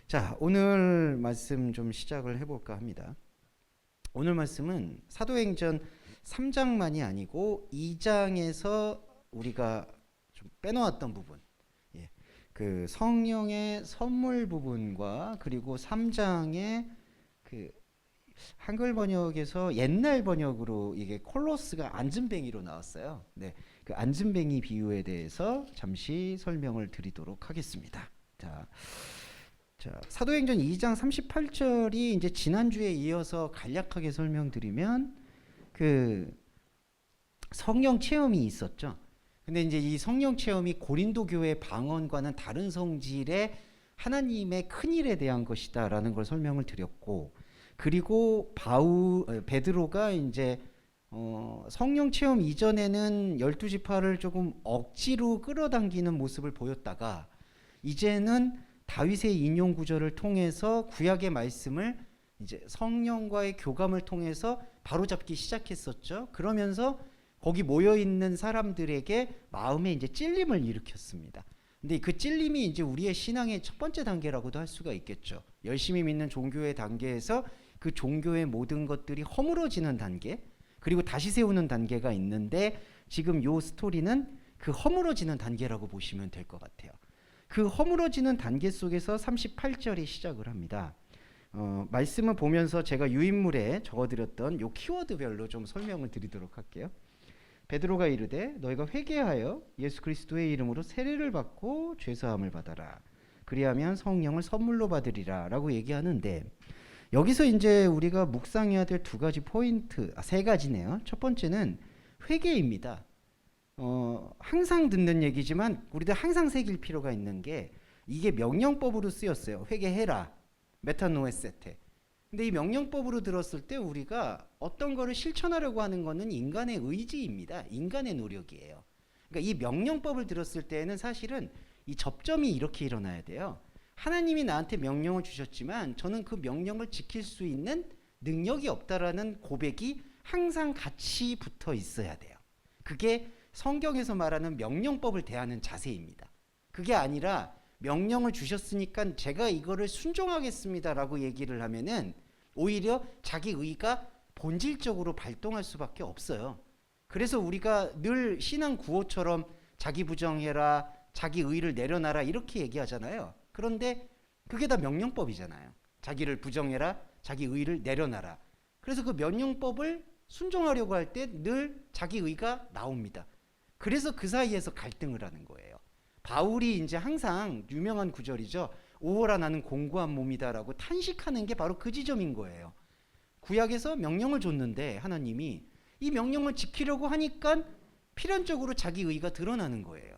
자, 오늘 말씀 좀 시작을 해볼까 합니다. 오늘 말씀은 사도행전 3장만이 아니고 2장에서 우리가 좀 빼놓았던 부분, 그 성령의 선물 부분과 그리고 3장의 그 한글 번역에서 옛날 번역으로 이게 콜로스가 안진뱅이로 나왔어요. 네, 그 안진뱅이 비유에 대해서 잠시 설명을 드리도록 하겠습니다. 자, 사도행전 2장 38절이 이제 지난주에 이어서 간략하게 설명드리면 그 성령 체험이 있었죠. 근데 이제 이 성령 체험이 고린도 교회 방언과는 다른 성질의 하나님의 큰 일에 대한 것이다라는 걸 설명을 드렸고, 그리고 베드로가 이제 성령 체험 이전에는 12지파를 조금 억지로 끌어당기는 모습을 보였다가 이제는 다윗의 인용 구절을 통해서 구약의 말씀을 이제 성령과의 교감을 통해서 바로잡기 시작했었죠. 그러면서 거기 모여 있는 사람들에게 마음에 이제 찔림을 일으켰습니다. 근데 그 찔림이 이제 우리의 신앙의 첫 번째 단계라고도 할 수가 있겠죠. 열심히 믿는 종교의 단계에서 그 종교의 모든 것들이 허물어지는 단계, 그리고 다시 세우는 단계가 있는데, 지금 요 스토리는 그 허물어지는 단계라고 보시면 될 것 같아요. 그 허물어지는 단계 속에서 38절이 시작을 합니다. 말씀을 보면서 제가 유인물에 적어드렸던 요 키워드별로 좀 설명을 드리도록 할게요. 베드로가 이르되 너희가 회개하여 예수 그리스도의 이름으로 세례를 받고 죄사함을 받아라. 그리하면 성령을 선물로 받으리라 라고 얘기하는데, 여기서 이제 우리가 묵상해야 될 두 가지 포인트, 세 가지네요. 첫 번째는 회개입니다. 항상 듣는 얘기지만 우리도 항상 새길 필요가 있는 게, 이게 명령법으로 쓰였어요. 회개해라, 메타노에세테. 근데 이 명령법으로 들었을 때 우리가 어떤 거를 실천하려고 하는 거는 인간의 의지입니다. 인간의 노력이에요. 그러니까 이 명령법을 들었을 때는 사실은 이 접점이 이렇게 일어나야 돼요. 하나님이 나한테 명령을 주셨지만 저는 그 명령을 지킬 수 있는 능력이 없다라는 고백이 항상 같이 붙어 있어야 돼요. 그게 성경에서 말하는 명령법을 대하는 자세입니다. 그게 아니라 명령을 주셨으니까 제가 이거를 순종하겠습니다라고 얘기를 하면은 오히려 자기 의가 본질적으로 발동할 수밖에 없어요. 그래서 우리가 늘 신앙 구호처럼 자기 부정해라, 자기 의를 내려놔라 이렇게 얘기하잖아요. 그런데 그게 다 명령법이잖아요. 자기를 부정해라, 자기 의를 내려놔라. 그래서 그 명령법을 순종하려고 할 때 늘 자기 의가 나옵니다. 그래서 그 사이에서 갈등을 하는 거예요. 바울이 이제 항상 유명한 구절이죠. 오호라 나는 공고한 몸이다라고 탄식하는 게 바로 그 지점인 거예요. 구약에서 명령을 줬는데 하나님이 이 명령을 지키려고 하니까 필연적으로 자기 의가 드러나는 거예요.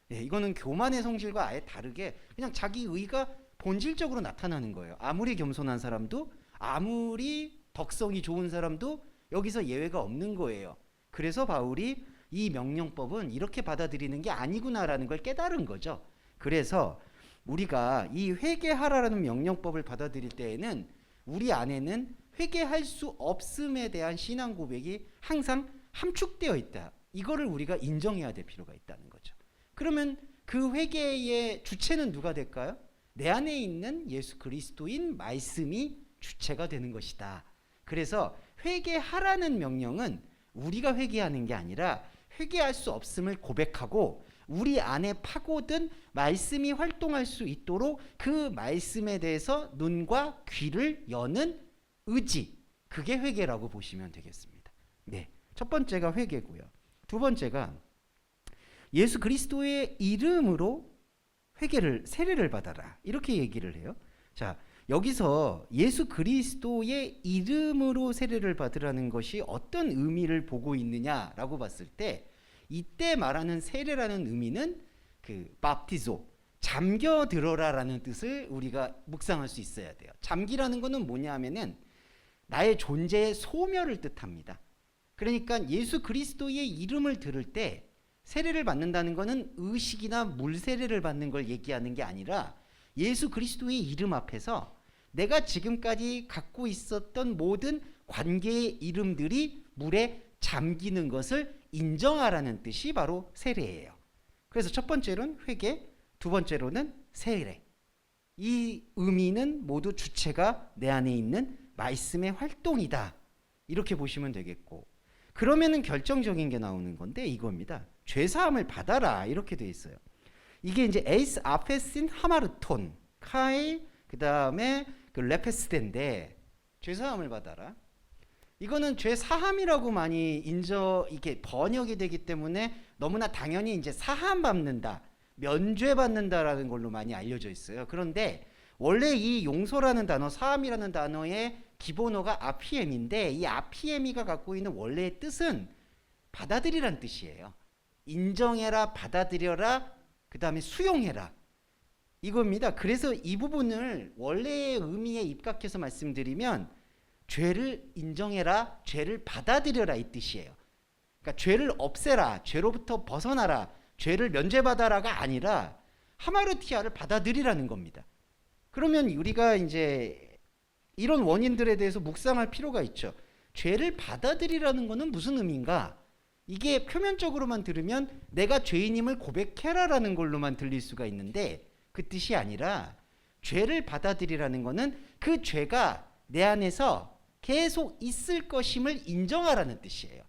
이거는 교만의 성질과 아예 다르게 그냥 자기 의가 본질적으로 나타나는 거예요. 아무리 겸손한 사람도, 아무리 덕성이 좋은 사람도 여기서 예외가 없는 거예요. 그래서 바울이 이 명령법은 이렇게 받아들이는 게 아니구나라는 걸 깨달은 거죠. 그래서 우리가 이 회개하라라는 명령법을 받아들일 때에는 우리 안에는 회개할 수 없음에 대한 신앙 고백이 항상 함축되어 있다. 이거를 우리가 인정해야 될 필요가 있다는 거죠. 그러면 그 회개의 주체는 누가 될까요? 내 안에 있는 예수 그리스도인 말씀이 주체가 되는 것이다. 그래서 회개하라는 명령은 우리가 회개하는 게 아니라 회개할 수 없음을 고백하고 우리 안에 파고든 말씀이 활동할 수 있도록 그 말씀에 대해서 눈과 귀를 여는 의지, 그게 회개라고 보시면 되겠습니다. 네, 첫 번째가 회개고요. 두 번째가 예수 그리스도의 이름으로 세례를 받아라 이렇게 얘기를 해요. 자, 여기서 예수 그리스도의 이름으로 세례를 받으라는 것이 어떤 의미를 보고 있느냐라고 봤을 때, 이때 말하는 세례라는 의미는 그 밥티조, 잠겨들어라라는 뜻을 우리가 묵상할 수 있어야 돼요. 잠기라는 것은 뭐냐 하면은 나의 존재의 소멸을 뜻합니다. 그러니까 예수 그리스도의 이름을 들을 때 세례를 받는다는 것은 의식이나 물 세례를 받는 걸 얘기하는 게 아니라 예수 그리스도의 이름 앞에서 내가 지금까지 갖고 있었던 모든 관계의 이름들이 물에 잠기는 것을 인정하라는 뜻이 바로 세례예요. 그래서 첫 번째로는 회개, 두 번째로는 세례. 이 의미는 모두 주체가 내 안에 있는 말씀의 활동이다. 이렇게 보시면 되겠고, 그러면은 결정적인 게 나오는 건데 이겁니다. 죄사함을 받아라 이렇게 돼 있어요. 이게 이제 에이스 아페신 하마르톤 카이 그 다음에 그 레페스데인데 죄사함을 받아라. 이거는 죄 사함이라고 많이 이게 번역이 되기 때문에 너무나 당연히 이제 사함 받는다, 면죄 받는다라는 걸로 많이 알려져 있어요. 그런데 원래 이 용서라는 단어, 사함이라는 단어의 기본어가 아피엠인데 이 아피엠이가 갖고 있는 원래의 뜻은 받아들이란 뜻이에요. 인정해라, 받아들여라, 그 다음에 수용해라. 이겁니다. 그래서 이 부분을 원래의 의미에 입각해서 말씀드리면 죄를 인정해라, 죄를 받아들여라 이 뜻이에요. 그러니까 죄를 없애라, 죄로부터 벗어나라, 죄를 면죄받아라가 아니라 하마르티아를 받아들이라는 겁니다. 그러면 우리가 이제 이런 원인들에 대해서 묵상할 필요가 있죠. 죄를 받아들이라는 것은 무슨 의미인가? 이게 표면적으로만 들으면 내가 죄인임을 고백해라라는 걸로만 들릴 수가 있는데 그 뜻이 아니라 죄를 받아들이라는 것은 그 죄가 내 안에서 계속 있을 것임을 인정하라는 뜻이에요.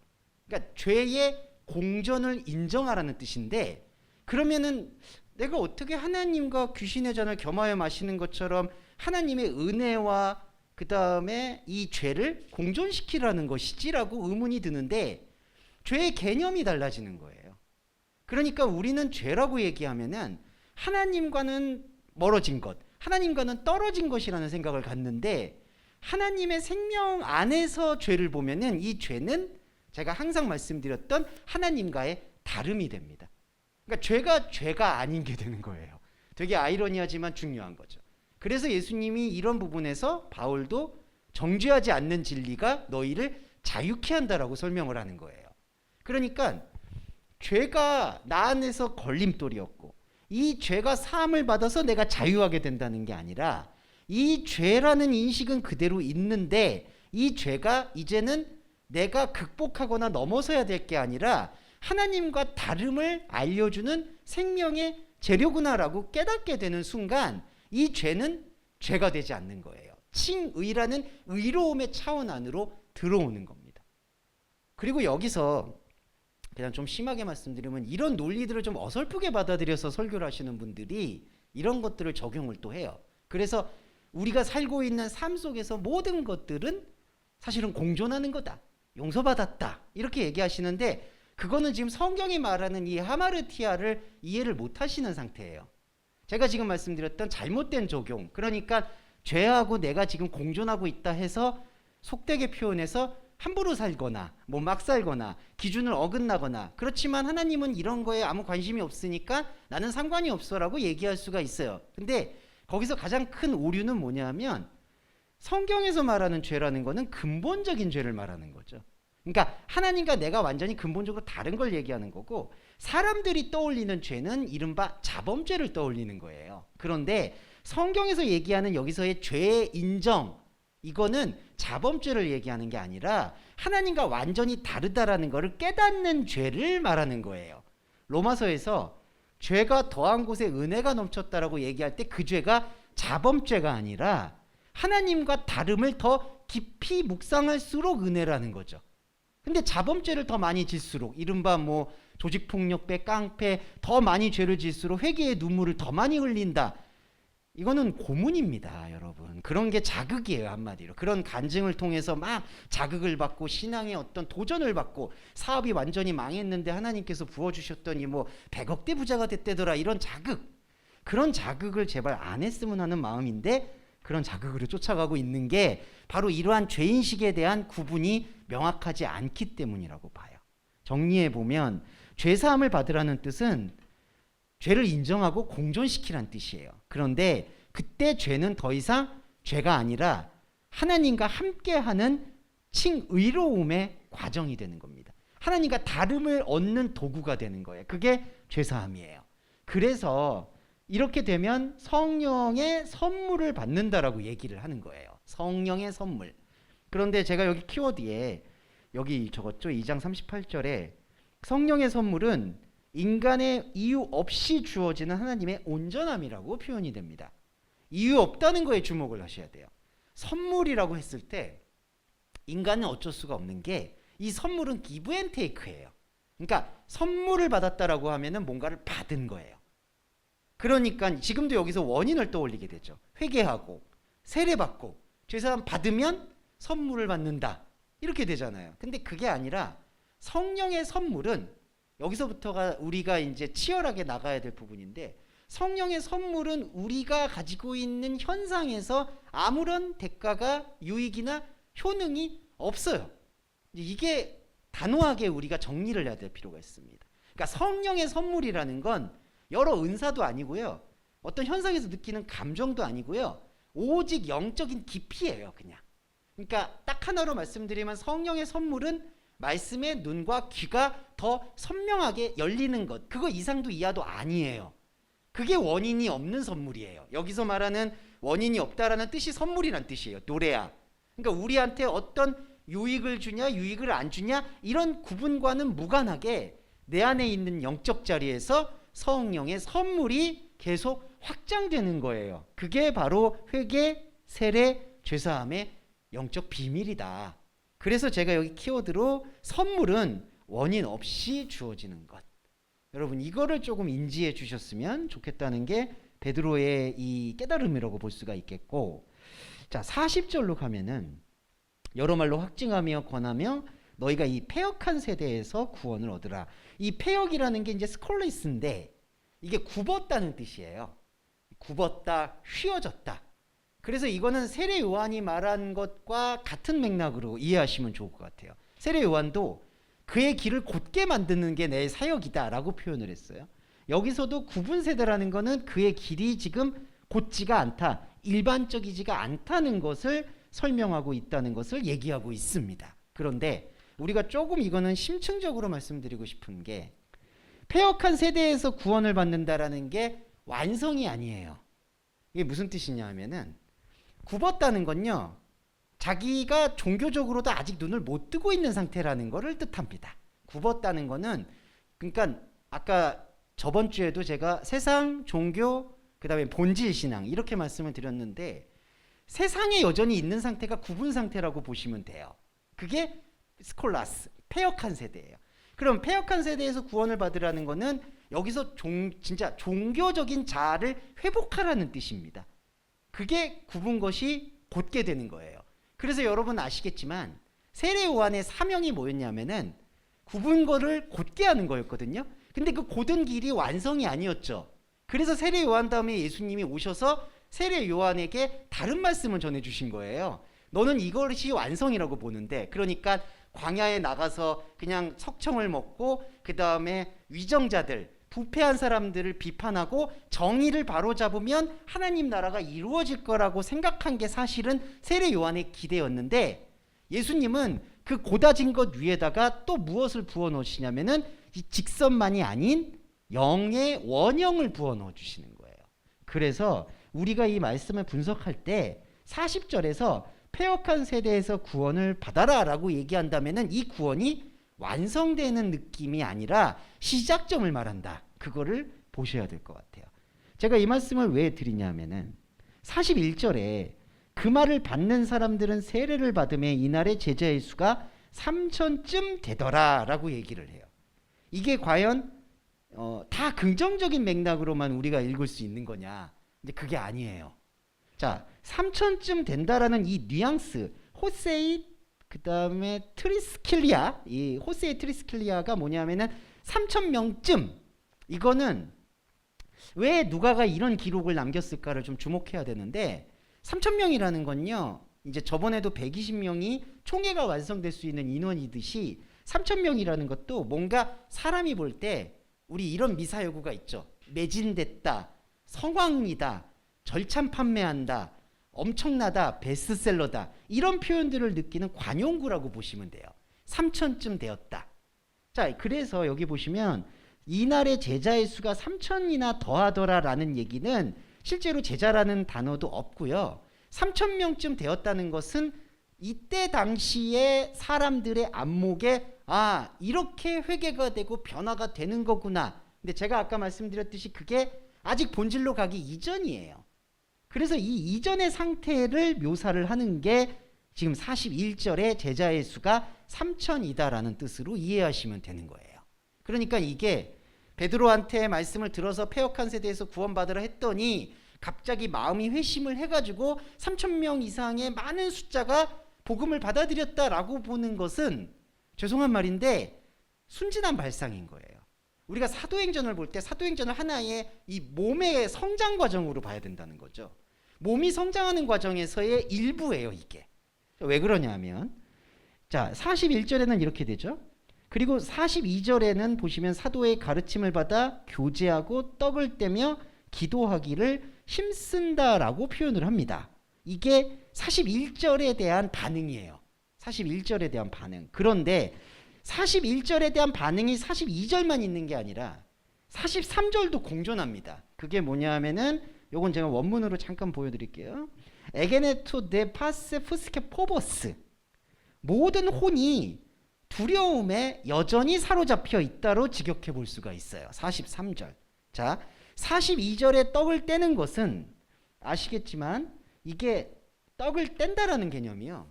그러니까 죄의 공전을 인정하라는 뜻인데, 그러면은 내가 어떻게 하나님과 귀신의 잔을 겸하여 마시는 것처럼 하나님의 은혜와 그 다음에 이 죄를 공존시키라는 것이지라고 의문이 드는데 죄의 개념이 달라지는 거예요. 그러니까 우리는 죄라고 얘기하면은 하나님과는 멀어진 것, 하나님과는 떨어진 것이라는 생각을 갖는데 하나님의 생명 안에서 죄를 보면은 이 죄는 제가 항상 말씀드렸던 하나님과의 다름이 됩니다. 그러니까 죄가 아닌 게 되는 거예요. 되게 아이러니하지만 중요한 거죠. 그래서 예수님이 이런 부분에서 바울도 정죄하지 않는 진리가 너희를 자유케 한다라고 설명을 하는 거예요. 그러니까 죄가 나 안에서 걸림돌이었고 이 죄가 사함을 받아서 내가 자유하게 된다는 게 아니라 이 죄라는 인식은 그대로 있는데 이 죄가 이제는 내가 극복하거나 넘어서야 될 게 아니라 하나님과 다름을 알려주는 생명의 재료구나라고 깨닫게 되는 순간 이 죄는 죄가 되지 않는 거예요. 칭의라는 의로움의 차원 안으로 들어오는 겁니다. 그리고 여기서 그냥 좀 심하게 말씀드리면 이런 논리들을 좀 어설프게 받아들여서 설교를 하시는 분들이 이런 것들을 적용을 또 해요. 그래서 우리가 살고 있는 삶 속에서 모든 것들은 사실은 공존하는 거다, 용서받았다 이렇게 얘기하시는데 그거는 지금 성경이 말하는 이 하마르티아를 이해를 못 하시는 상태예요. 제가 지금 말씀드렸던 잘못된 적용, 그러니까 죄하고 내가 지금 공존하고 있다 해서 속되게 표현해서 함부로 살거나 뭐 막 살거나 기준을 어긋나거나, 그렇지만 하나님은 이런 거에 아무 관심이 없으니까 나는 상관이 없어라고 얘기할 수가 있어요. 근데 거기서 가장 큰 오류는 뭐냐면 성경에서 말하는 죄라는 거는 근본적인 죄를 말하는 거죠. 그러니까 하나님과 내가 완전히 근본적으로 다른 걸 얘기하는 거고 사람들이 떠올리는 죄는 이른바 자범죄를 떠올리는 거예요. 그런데 성경에서 얘기하는 여기서의 죄의 인정, 이거는 자범죄를 얘기하는 게 아니라 하나님과 완전히 다르다라는 것을 깨닫는 죄를 말하는 거예요. 로마서에서 죄가 더한 곳에 은혜가 넘쳤다라고 얘기할 때 그 죄가 자범죄가 아니라 하나님과 다름을 더 깊이 묵상할수록 은혜라는 거죠. 근데 자범죄를 더 많이 질수록 이른바 뭐 조직폭력배, 깡패 더 많이 죄를 질수록 회개의 눈물을 더 많이 흘린다. 이거는 고문입니다, 여러분. 그런 게 자극이에요, 한마디로. 그런 간증을 통해서 막 자극을 받고 신앙의 어떤 도전을 받고 사업이 완전히 망했는데 하나님께서 부어주셨더니 뭐 100억대 부자가 됐대더라, 이런 자극. 그런 자극을 제발 안 했으면 하는 마음인데 그런 자극으로 쫓아가고 있는 게 바로 이러한 죄인식에 대한 구분이 명확하지 않기 때문이라고 봐요. 정리해 보면 죄사함을 받으라는 뜻은 죄를 인정하고 공존시키라는 뜻이에요. 그런데 그때 죄는 더 이상 죄가 아니라 하나님과 함께하는 칭의로움의 과정이 되는 겁니다. 하나님과 다름을 얻는 도구가 되는 거예요. 그게 죄사함이에요. 그래서 이렇게 되면 성령의 선물을 받는다라고 얘기를 하는 거예요. 성령의 선물. 그런데 제가 여기 키워드에 여기 적었죠. 2장 38절에 성령의 선물은 인간의 이유 없이 주어지는 하나님의 온전함이라고 표현이 됩니다. 이유 없다는 거에 주목을 하셔야 돼요. 선물이라고 했을 때 인간은 어쩔 수가 없는 게 이 선물은 기브 앤 테이크예요. 그러니까 선물을 받았다라고 하면은 뭔가를 받은 거예요. 그러니까 지금도 여기서 원인을 떠올리게 되죠. 회개하고 세례받고 죄사함 받으면 선물을 받는다 이렇게 되잖아요. 근데 그게 아니라 성령의 선물은 여기서부터가 우리가 이제 치열하게 나가야 될 부분인데, 성령의 선물은 우리가 가지고 있는 현상에서 아무런 대가가 유익이나 효능이 없어요. 이게 단호하게 우리가 정리를 해야 될 필요가 있습니다. 그러니까 성령의 선물이라는 건 여러 은사도 아니고요, 어떤 현상에서 느끼는 감정도 아니고요, 오직 영적인 깊이예요. 그냥. 그러니까 딱 하나로 말씀드리면 성령의 선물은 말씀의 눈과 귀가 더 선명하게 열리는 것, 그거 이상도 이하도 아니에요. 그게 원인이 없는 선물이에요. 여기서 말하는 원인이 없다라는 뜻이 선물이란 뜻이에요. 노래야. 그러니까 우리한테 어떤 유익을 주냐 유익을 안 주냐 이런 구분과는 무관하게 내 안에 있는 영적 자리에서 성령의 선물이 계속 확장되는 거예요. 그게 바로 회개, 세례, 죄사함의 영적 비밀이다. 그래서 제가 여기 키워드로 선물은 원인 없이 주어지는 것, 여러분 이거를 조금 인지해 주셨으면 좋겠다는 게 베드로의 이 깨달음이라고 볼 수가 있겠고, 자 40절로 가면은 여러 말로 확증하며 권하며 너희가 이 패역한 세대에서 구원을 얻으라. 이 패역이라는 게 이제 스콜레스인데 이게 굽었다는 뜻이에요. 굽었다, 휘어졌다. 그래서 이거는 세례 요한이 말한 것과 같은 맥락으로 이해하시면 좋을 것 같아요. 세례 요한도 그의 길을 곧게 만드는 게 내 사역이다라고 표현을 했어요. 여기서도 구분 세대라는 거는 그의 길이 지금 곧지가 않다, 일반적이지가 않다는 것을 설명하고 있다는 것을 얘기하고 있습니다. 그런데 우리가 조금 이거는 심층적으로 말씀드리고 싶은 게, 패역한 세대에서 구원을 받는다라는 게 완성이 아니에요. 이게 무슨 뜻이냐 하면은, 굽었다는 건요, 자기가 종교적으로도 아직 눈을 못 뜨고 있는 상태라는 것을 뜻합니다. 굽었다는 거는, 그러니까 아까 저번 주에도 제가 세상, 종교, 그 다음에 본질 신앙 이렇게 말씀을 드렸는데, 세상에 여전히 있는 상태가 굽은 상태라고 보시면 돼요. 그게 스콜라스, 패역한 세대예요. 그럼 패역한 세대에서 구원을 받으라는 거는 여기서 진짜 종교적인 자아를 회복하라는 뜻입니다. 그게 굽은 것이 곧게 되는 거예요. 그래서 여러분 아시겠지만 세례 요한의 사명이 뭐였냐면은 굽은 거를 곧게 하는 거였거든요. 근데 그 곧은 길이 완성이 아니었죠. 그래서 세례 요한 다음에 예수님이 오셔서 세례 요한에게 다른 말씀을 전해주신 거예요. 너는 이것이 완성이라고 보는데, 그러니까 광야에 나가서 그냥 석청을 먹고 그 다음에 위정자들, 부패한 사람들을 비판하고 정의를 바로잡으면 하나님 나라가 이루어질 거라고 생각한 게 사실은 세례 요한의 기대였는데, 예수님은 그 고다진 것 위에다가 또 무엇을 부어 넣으시냐면은 이 직선만이 아닌 영의 원형을 부어 넣어 주시는 거예요. 그래서 우리가 이 말씀을 분석할 때 40절에서 패역한 세대에서 구원을 받아라 라고 얘기한다면은 이 구원이 완성되는 느낌이 아니라 시작점을 말한다. 그거를 보셔야 될 것 같아요. 제가 이 말씀을 왜 드리냐면은 41절에 그 말을 받는 사람들은 세례를 받음에 이날의 제자의 수가 3,000쯤 되더라 라고 얘기를 해요. 이게 과연 다 긍정적인 맥락으로만 우리가 읽을 수 있는 거냐? 근데 그게 아니에요. 자, 3,000쯤 된다라는 이 뉘앙스, 호세이 그 다음에 트리스킬리아, 이 호세이 트리스킬리아가 뭐냐면은 3,000명쯤, 이거는 왜 누가가 이런 기록을 남겼을까를 좀 주목해야 되는데, 3,000명이라는 건요, 이제 저번에도 120명이 총회가 완성될 수 있는 인원이듯이 3,000명이라는 것도 뭔가 사람이 볼 때 우리 이런 미사여구가 있죠. 매진됐다, 성황리다, 절찬 판매한다, 엄청나다, 베스트셀러다, 이런 표현들을 느끼는 관용구라고 보시면 돼요. 3,000쯤 되었다. 자, 그래서 여기 보시면 이날의 제자의 수가 3,000이나 더하더라라는 얘기는 실제로 제자라는 단어도 없고요. 3,000명쯤 되었다는 것은 이때 당시에 사람들의 안목에 이렇게 회개가 되고 변화가 되는 거구나. 근데 제가 아까 말씀드렸듯이 그게 아직 본질로 가기 이전이에요. 그래서 이 이전의 상태를 묘사를 하는 게 지금 41절의 제자의 수가 3천이다라는 뜻으로 이해하시면 되는 거예요. 그러니까 이게 베드로한테 말씀을 들어서 패역한 세대에서 구원받으라 했더니 갑자기 마음이 회심을 해가지고 3,000명 이상의 많은 숫자가 복음을 받아들였다라고 보는 것은 죄송한 말인데 순진한 발상인 거예요. 우리가 사도행전을 볼 때 사도행전을 하나의 이 몸의 성장 과정으로 봐야 된다는 거죠. 몸이 성장하는 과정에서의 일부예요, 이게. 왜 그러냐면 자, 41절에는 이렇게 되죠. 그리고 42절에는 보시면 사도의 가르침을 받아 교제하고 떡을 떼며 기도하기를 힘쓴다라고 표현을 합니다. 이게 41절에 대한 반응이에요. 41절에 대한 반응. 그런데 41절에 대한 반응이 42절만 있는 게 아니라 43절도 공존합니다. 그게 뭐냐 하면은 요건 제가 원문으로 잠깐 보여드릴게요. 에게네토 데 파세 푸스케 포보스, 모든 혼이 두려움에 여전히 사로잡혀 있다로 직역해 볼 수가 있어요. 43절. 자, 42절에 떡을 떼는 것은 아시겠지만 이게 떡을 뗀다라는 개념이요,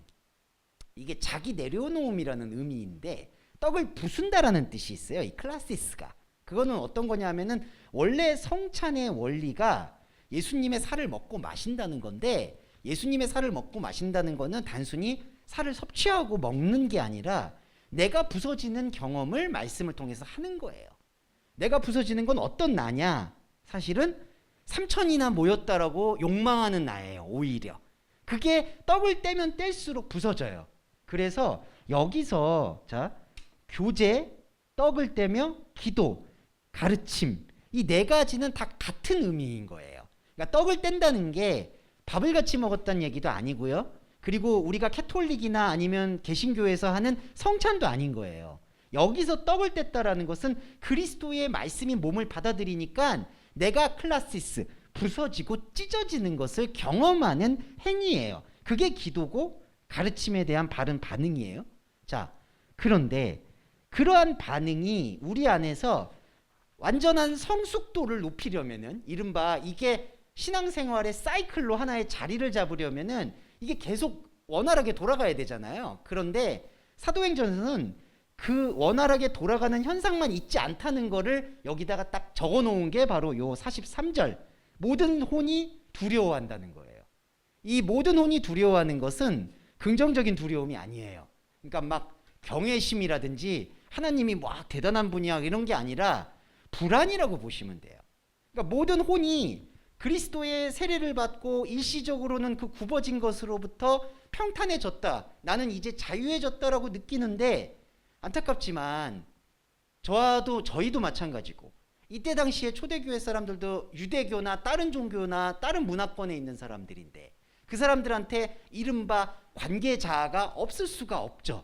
이게 자기 내려놓음이라는 의미인데 떡을 부순다라는 뜻이 있어요. 이 클라시스가. 그거는 어떤 거냐 하면은 원래 성찬의 원리가 예수님의 살을 먹고 마신다는 건데, 예수님의 살을 먹고 마신다는 거는 단순히 살을 섭취하고 먹는 게 아니라 내가 부서지는 경험을 말씀을 통해서 하는 거예요. 내가 부서지는 건 어떤 나냐? 사실은 3천이나 모였다라고 욕망하는 나예요. 오히려 그게 떡을 떼면 뗄수록 부서져요. 그래서 여기서 자, 교제, 떡을 떼며 기도, 가르침, 이 네 가지는 다 같은 의미인 거예요. 그러니까 떡을 뗀다는 게 밥을 같이 먹었다는 얘기도 아니고요, 그리고 우리가 캐톨릭이나 아니면 개신교에서 하는 성찬도 아닌 거예요. 여기서 떡을 뗐다라는 것은 그리스도의 말씀이 몸을 받아들이니까 내가 클라시스, 부서지고 찢어지는 것을 경험하는 행위예요. 그게 기도고 가르침에 대한 바른 반응이에요. 자, 그런데 그러한 반응이 우리 안에서 완전한 성숙도를 높이려면은, 이른바 이게 신앙생활의 사이클로 하나의 자리를 잡으려면은 이게 계속 원활하게 돌아가야 되잖아요. 그런데 사도행전에서는 그 원활하게 돌아가는 현상만 있지 않다는 거를 여기다가 딱 적어 놓은 게 바로 요 43절, 모든 혼이 두려워한다는 거예요. 이 모든 혼이 두려워하는 것은 긍정적인 두려움이 아니에요. 그러니까 막 경외심이라든지 하나님이 막 대단한 분이야 이런 게 아니라 불안이라고 보시면 돼요. 그러니까 모든 혼이 그리스도의 세례를 받고 일시적으로는 그 굽어진 것으로부터 평탄해졌다, 나는 이제 자유해졌다라고 느끼는데, 안타깝지만 저희도 마찬가지고 이때 당시에 초대교회 사람들도 유대교나 다른 종교나 다른 문화권에 있는 사람들인데 그 사람들한테 이른바 관계자가 없을 수가 없죠.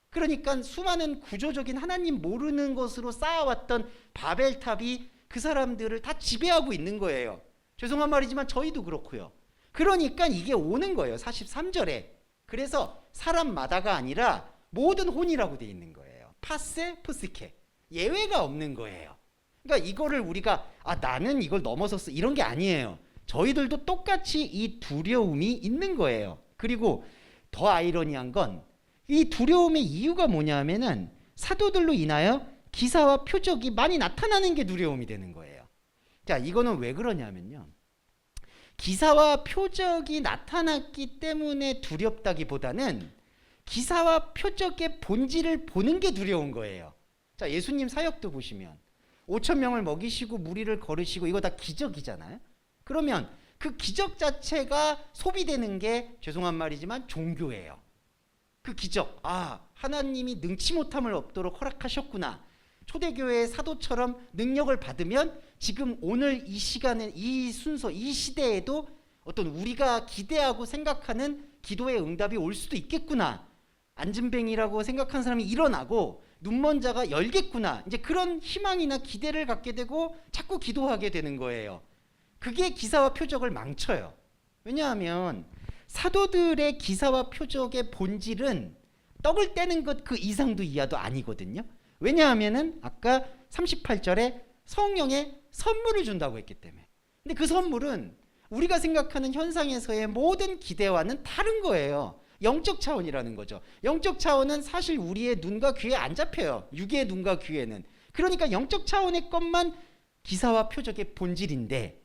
그러니까 수많은 구조적인 하나님 모르는 것으로 쌓아왔던 바벨탑이 그 사람들을 다 지배하고 있는 거예요. 죄송한 말이지만 저희도 그렇고요. 그러니까 이게 오는 거예요. 43절에. 그래서 사람마다가 아니라 모든 혼이라고 돼 있는 거예요. 파세 푸스케. 예외가 없는 거예요. 그러니까 이거를 우리가 나는 이걸 넘어섰어 이런 게 아니에요. 저희들도 똑같이 이 두려움이 있는 거예요. 그리고 더 아이러니한 건 이 두려움의 이유가 뭐냐면은 사도들로 인하여 기사와 표적이 많이 나타나는 게 두려움이 되는 거예요. 자, 이거는 왜 그러냐면요, 기사와 표적이 나타났기 때문에 두렵다기보다는 기사와 표적의 본질을 보는 게 두려운 거예요. 자, 예수님 사역도 보시면 5,000명을 먹이시고 무리를 걸으시고 이거 다 기적이잖아요. 그러면 그 기적 자체가 소비되는 게 죄송한 말이지만 종교예요. 그 기적, 하나님이 능치 못함을 없도록 허락하셨구나. 초대교회의 사도처럼 능력을 받으면 지금 오늘 이 시간에, 이 순서, 이 시대에도 어떤 우리가 기대하고 생각하는 기도의 응답이 올 수도 있겠구나. 안진뱅이라고 생각한 사람이 일어나고 눈먼 자가 열겠구나. 이제 그런 희망이나 기대를 갖게 되고 자꾸 기도하게 되는 거예요. 그게 기사와 표적을 망쳐요. 왜냐하면 사도들의 기사와 표적의 본질은 떡을 떼는 것 그 이상도 이하도 아니거든요. 왜냐하면은 아까 38절에 성령의 선물을 준다고 했기 때문에. 근데 그 선물은 우리가 생각하는 현상에서의 모든 기대와는 다른 거예요. 영적 차원이라는 거죠. 영적 차원은 사실 우리의 눈과 귀에 안 잡혀요. 육의 눈과 귀에는. 그러니까 영적 차원의 것만 기사와 표적의 본질인데,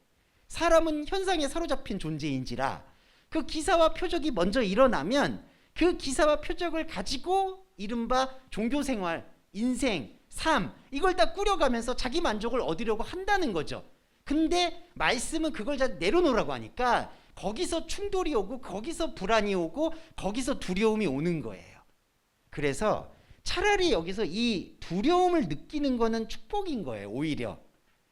사람은 현상에 사로잡힌 존재인지라 그 기사와 표적이 먼저 일어나면 그 기사와 표적을 가지고 이른바 종교생활, 인생, 삶, 이걸 다 꾸려가면서 자기 만족을 얻으려고 한다는 거죠. 근데 말씀은 그걸 다 내려놓으라고 하니까 거기서 충돌이 오고 거기서 불안이 오고 거기서 두려움이 오는 거예요. 그래서 차라리 여기서 이 두려움을 느끼는 거는 축복인 거예요, 오히려.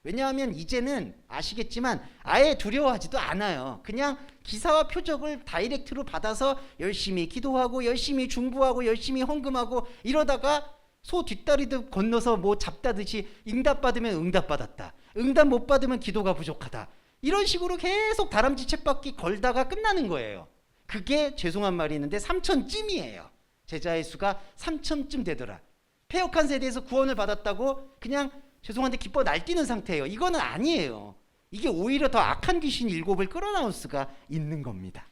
왜냐하면 이제는 아시겠지만 아예 두려워하지도 않아요. 그냥 기사와 표적을 다이렉트로 받아서 열심히 기도하고 열심히 중부하고 열심히 헌금하고 이러다가 소 뒷다리도 건너서 뭐 잡다듯이 응답 받으면 응답 받았다, 응답 못 받으면 기도가 부족하다, 이런 식으로 계속 다람쥐 쳇바퀴 걸다가 끝나는 거예요. 그게 죄송한 말이 있는데 3,000쯤이에요. 제자의 수가 3,000쯤 되더라. 폐역한 세대에서 구원을 받았다고 그냥 죄송한데 기뻐 날뛰는 상태예요. 이거는 아니에요. 이게 오히려 더 악한 귀신 7을 끌어나올 수가 있는 겁니다.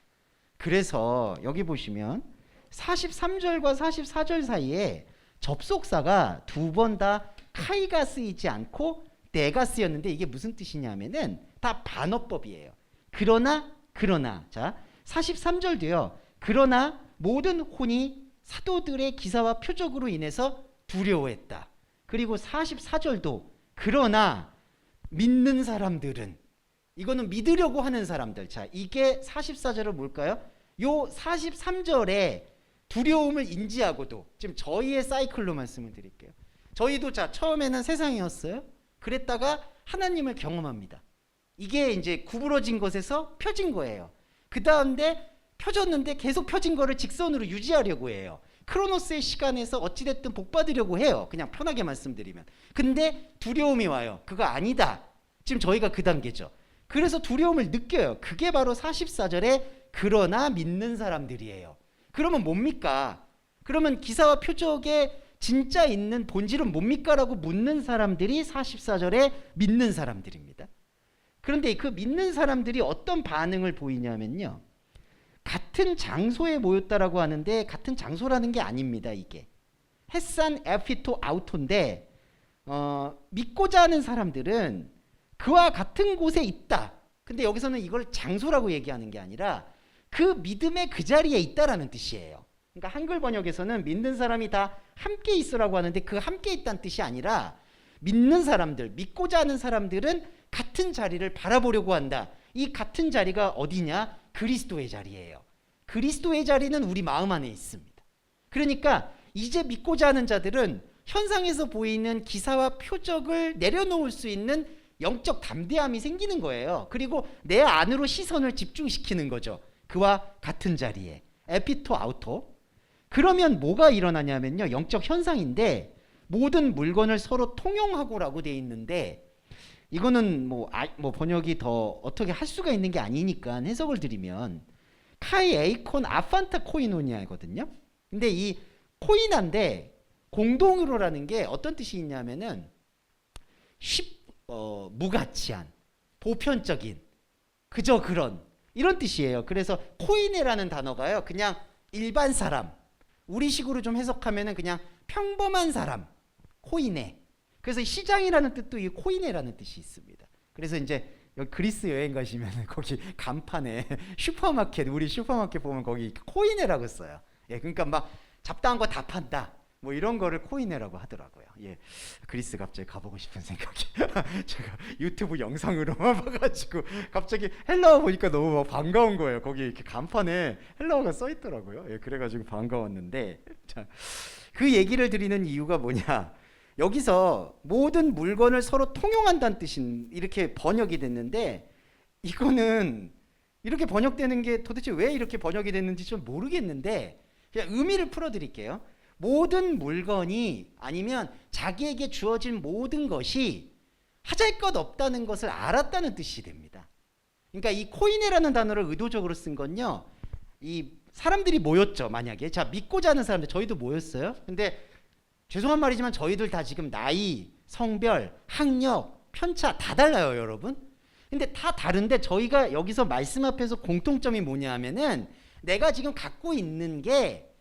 그래서 여기 보시면 43절과 44절 사이에 접속사가 두 번 다 카이가 쓰이지 않고 내가 쓰였는데, 이게 무슨 뜻이냐면은 다 반어법이에요. 그러나 자 43절도요. 그러나 모든 혼이 사도들의 기사와 표적으로 인해서 두려워했다. 그리고 44절도 그러나 믿는 사람들은, 이거는 믿으려고 하는 사람들. 자, 이게 44절은 뭘까요? 요 43절에 두려움을 인지하고도, 지금 저희의 사이클로 말씀을 드릴게요. 저희도 자 처음에는 세상이었어요. 그랬다가 하나님을 경험합니다. 이게 이제 구부러진 것에서 펴진 거예요. 그 다음에 펴졌는데 계속 펴진 거를 직선으로 유지하려고 해요. 크로노스의 시간에서 어찌됐든 복 받으려고 해요. 그냥 편하게 말씀드리면. 근데 두려움이 와요. 그거 아니다. 지금 저희가 그 단계죠. 그래서 두려움을 느껴요. 그게 바로 44절에 그러나 믿는 사람들이에요. 그러면 뭡니까? 그러면 기사와 표적에 진짜 있는 본질은 뭡니까? 라고 묻는 사람들이 44절에 믿는 사람들입니다. 그런데 그 믿는 사람들이 어떤 반응을 보이냐면요, 같은 장소에 모였다라고 하는데 같은 장소라는 게 아닙니다. 이게 햇산 에피토 아우토인데 믿고자 하는 사람들은 그와 같은 곳에 있다. 근데 여기서는 이걸 장소라고 얘기하는 게 아니라 그 믿음의 그 자리에 있다라는 뜻이에요. 그러니까 한글 번역에서는 믿는 사람이 다 함께 있으라고 하는데 그 함께 있다는 뜻이 아니라 믿는 사람들, 믿고자 하는 사람들은 같은 자리를 바라보려고 한다. 이 같은 자리가 어디냐? 그리스도의 자리예요. 그리스도의 자리는 우리 마음 안에 있습니다. 그러니까 이제 믿고자 하는 자들은 현상에서 보이는 기사와 표적을 내려놓을 수 있는 영적 담대함이 생기는 거예요. 그리고 내 안으로 시선을 집중시키는 거죠. 그와 같은 자리에. 에피토 아우토. 그러면 뭐가 일어나냐면요, 영적 현상인데 모든 물건을 서로 통용하고라고 돼 있는데, 이거는 뭐 번역이 더 어떻게 할 수가 있는 게 아니니까 해석을 드리면 카이 에이콘 아판타 코이노니아거든요. 근데 이 코이나인데 공동으로라는 게 어떤 뜻이 있냐면은 무가치한, 보편적인, 그저 그런, 이런 뜻이에요. 그래서 코이네라는 단어가요, 그냥 일반 사람, 우리식으로 좀 해석하면은 그냥 평범한 사람, 코이네. 그래서 시장이라는 뜻도 이 코이네라는 뜻이 있습니다. 그래서 이제 여기 그리스 여행 가시면 거기 간판에 슈퍼마켓, 우리 슈퍼마켓 보면 거기 코이네라고 써요. 예, 그러니까 막 잡다한 거 다 판다, 뭐 이런 거를 코이네라고 하더라고요. 예, 그리스 갑자기 가보고 싶은 생각이 제가 유튜브 영상으로만 봐가지고 갑자기 헬라어 보니까 너무 막 반가운 거예요. 거기 이렇게 간판에 헬라어가 써 있더라고요. 예, 그래가지고 반가웠는데, 자, 그 얘기를 드리는 이유가 뭐냐? 여기서 모든 물건을 서로 통용한다는 뜻인 이렇게 번역이 됐는데, 이거는 이렇게 번역되는 게 도대체 왜 이렇게 번역이 됐는지 좀 모르겠는데 그냥 의미를 풀어드릴게요. 모든 물건이, 아니면 자기에게 주어진 모든 것이 하잘것 없다는 것을 알았다는 뜻이 됩니다. 그러니까 이 코이네라는 단어를 의도적으로 쓴 건요, 이 사람들이 모였죠. 만약에 자, 믿고자 하는 사람들, 저희도 모였어요. 근데 죄송한 말이지만 저희들 다 지금 나이, 성별, 학력, 편차 다 달라요, 여러분. 근데 다 다른데 저희가 여기서 말씀 앞에서 공통점이 뭐냐 하면은 내가 지금 갖고 있는 게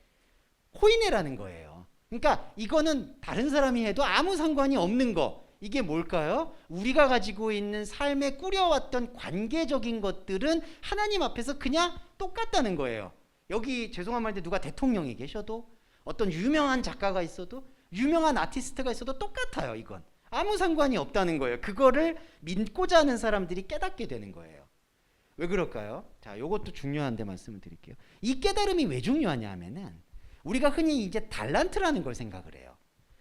코이네라는 거예요. 그러니까 이거는 다른 사람이 해도 아무 상관이 없는 거. 이게 뭘까요? 우리가 가지고 있는 삶에 꾸려왔던 관계적인 것들은 하나님 앞에서 그냥 똑같다는 거예요. 여기 죄송한 말인데 누가 대통령이 계셔도 어떤 유명한 작가가 있어도 유명한 아티스트가 있어도 똑같아요. 이건 아무 상관이 없다는 거예요. 그거를 믿고자 하는 사람들이 깨닫게 되는 거예요. 왜 그럴까요? 자, 요것도 중요한데 말씀을 드릴게요. 이 깨달음이 왜 중요하냐 하면은 우리가 흔히 이제 달란트라는 걸 생각을 해요.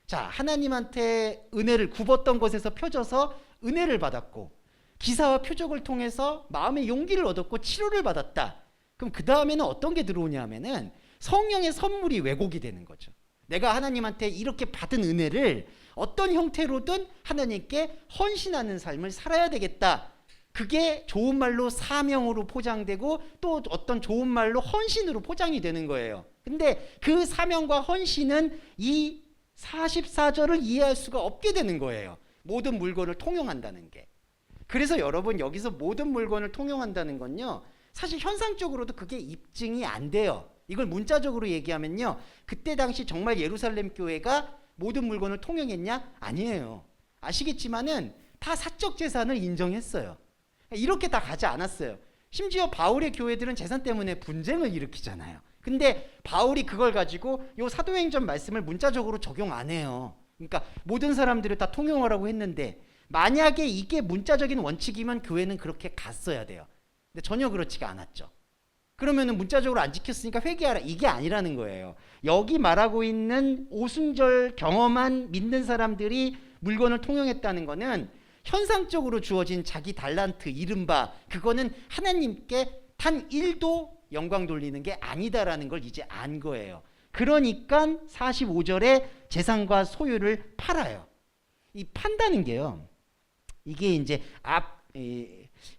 자, 하나님한테 은혜를 굽었던 것에서 펴져서 은혜를 받았고 기사와 표적을 통해서 마음의 용기를 얻었고 치료를 받았다. 그럼 그 다음에는 어떤 게 들어오냐 하면은 성령의 선물이 왜곡이 되는 거죠. 내가 하나님한테 이렇게 받은 은혜를 어떤 형태로든 하나님께 헌신하는 삶을 살아야 되겠다. 그게 좋은 말로 사명으로 포장되고 또 어떤 좋은 말로 헌신으로 포장이 되는 거예요. 근데 그 사명과 헌신은 이 44절을 이해할 수가 없게 되는 거예요. 모든 물건을 통용한다는 게. 그래서 여러분 여기서 모든 물건을 통용한다는 건요, 사실 현상적으로도 그게 입증이 안 돼요. 이걸 문자적으로 얘기하면요, 그때 당시 정말 예루살렘 교회가 모든 물건을 통용했냐? 아니에요. 아시겠지만은 다 사적 재산을 인정했어요. 이렇게 다 가지 않았어요. 심지어 바울의 교회들은 재산 때문에 분쟁을 일으키잖아요. 근데 바울이 그걸 가지고 요 사도행전 말씀을 문자적으로 적용 안 해요. 그러니까 모든 사람들을 다 통용하라고 했는데 만약에 이게 문자적인 원칙이면 교회는 그렇게 갔어야 돼요. 근데 전혀 그렇지가 않았죠. 그러면은 문자적으로 안 지켰으니까 회개하라, 이게 아니라는 거예요. 여기 말하고 있는 오순절 경험한 믿는 사람들이 물건을 통용했다는 거는 현상적으로 주어진 자기 달란트, 이른바 그거는 하나님께 단 1도 영광 돌리는 게 아니다라는 걸 이제 안 거예요. 그러니까 45절에 재산과 소유를 팔아요. 이 판다는 게요, 이게 이제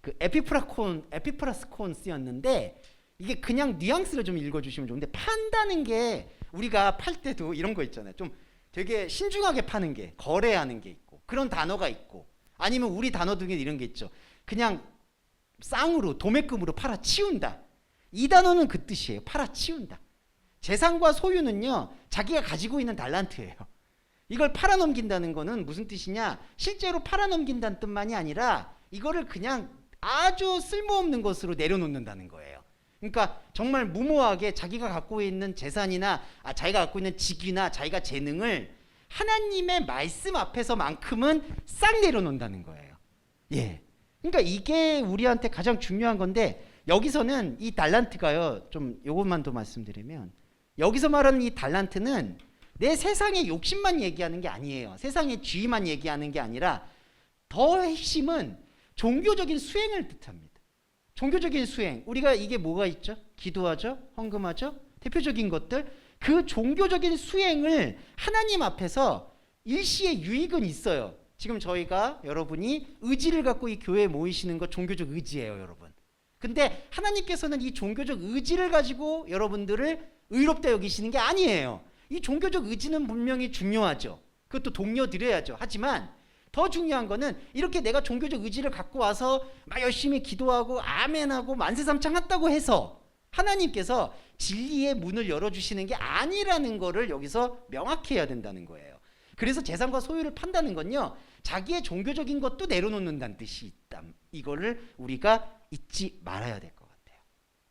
그 에피프라스콘 쓰였는데 이게 그냥 뉘앙스를 좀 읽어주시면 좋은데, 판다는 게 우리가 팔 때도 이런 거 있잖아요. 좀 되게 신중하게 파는 게, 거래하는 게 있고 그런 단어가 있고, 아니면 우리 단어 중에 이런 게 있죠. 그냥 쌍으로 도매금으로 팔아치운다. 이 단어는 그 뜻이에요. 팔아치운다. 재산과 소유는요, 자기가 가지고 있는 달란트예요. 이걸 팔아넘긴다는 거는 무슨 뜻이냐? 실제로 팔아넘긴다는 뜻만이 아니라 이거를 그냥 아주 쓸모없는 것으로 내려놓는다는 거예요. 그러니까 정말 무모하게 자기가 갖고 있는 재산이나 자기가 갖고 있는 직위나 자기가 재능을 하나님의 말씀 앞에서만큼은 싹 내려놓는다는 거예요. 예. 그러니까 이게 우리한테 가장 중요한 건데, 여기서는 이 달란트가요, 좀 요것만 더 말씀드리면, 여기서 말하는 이 달란트는 내 세상의 욕심만 얘기하는 게 아니에요. 세상의 쥐만 얘기하는 게 아니라 더 핵심은 종교적인 수행을 뜻합니다. 종교적인 수행, 우리가 이게 뭐가 있죠? 기도하죠? 헌금하죠? 대표적인 것들, 그 종교적인 수행을 하나님 앞에서 일시의 유익은 있어요. 지금 저희가 여러분이 의지를 갖고 이 교회에 모이시는 거 종교적 의지예요, 여러분. 근데 하나님께서는 이 종교적 의지를 가지고 여러분들을 의롭다 여기시는 게 아니에요. 이 종교적 의지는 분명히 중요하죠. 그것도 동료드려야죠. 하지만 더 중요한 거는 이렇게 내가 종교적 의지를 갖고 와서 막 열심히 기도하고 아멘하고 만세삼창했다고 해서 하나님께서 진리의 문을 열어주시는 게 아니라는 거를 여기서 명확히 해야 된다는 거예요. 그래서 재산과 소유를 판다는 건요, 자기의 종교적인 것도 내려놓는다는 뜻이 있다. 이거를 우리가 잊지 말아야 될 것 같아요.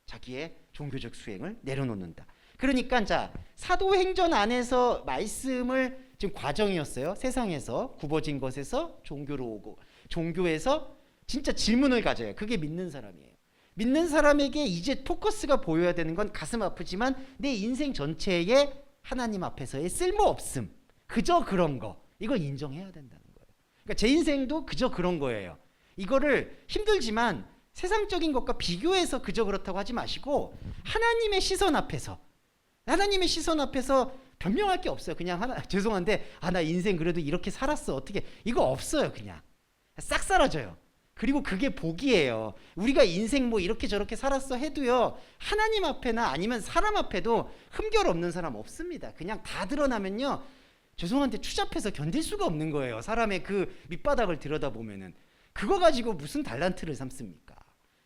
자기의 종교적 수행을 내려놓는다. 그러니까 자, 사도행전 안에서 말씀을 지금 과정이었어요. 세상에서 굽어진 것에서 종교로 오고, 종교에서 진짜 질문을 가져요. 그게 믿는 사람이에요. 믿는 사람에게 이제 포커스가 보여야 되는 건 가슴 아프지만 내 인생 전체에 하나님 앞에서의 쓸모없음, 그저 그런 거, 이걸 인정해야 된다는 거예요. 그러니까 제 인생도 그저 그런 거예요. 이거를 힘들지만 세상적인 것과 비교해서 그저 그렇다고 하지 마시고 하나님의 시선 앞에서, 하나님의 시선 앞에서 변명할 게 없어요. 그냥 죄송한데 나 인생 그래도 이렇게 살았어, 어떻게, 이거 없어요. 그냥 싹 사라져요. 그리고 그게 복이에요. 우리가 인생 뭐 이렇게 저렇게 살았어 해도요, 하나님 앞에나 아니면 사람 앞에도 흠결 없는 사람 없습니다. 그냥 다 드러나면요, 죄송한데 추잡해서 견딜 수가 없는 거예요. 사람의 그 밑바닥을 들여다보면은. 그거 가지고 무슨 달란트를 삼습니까?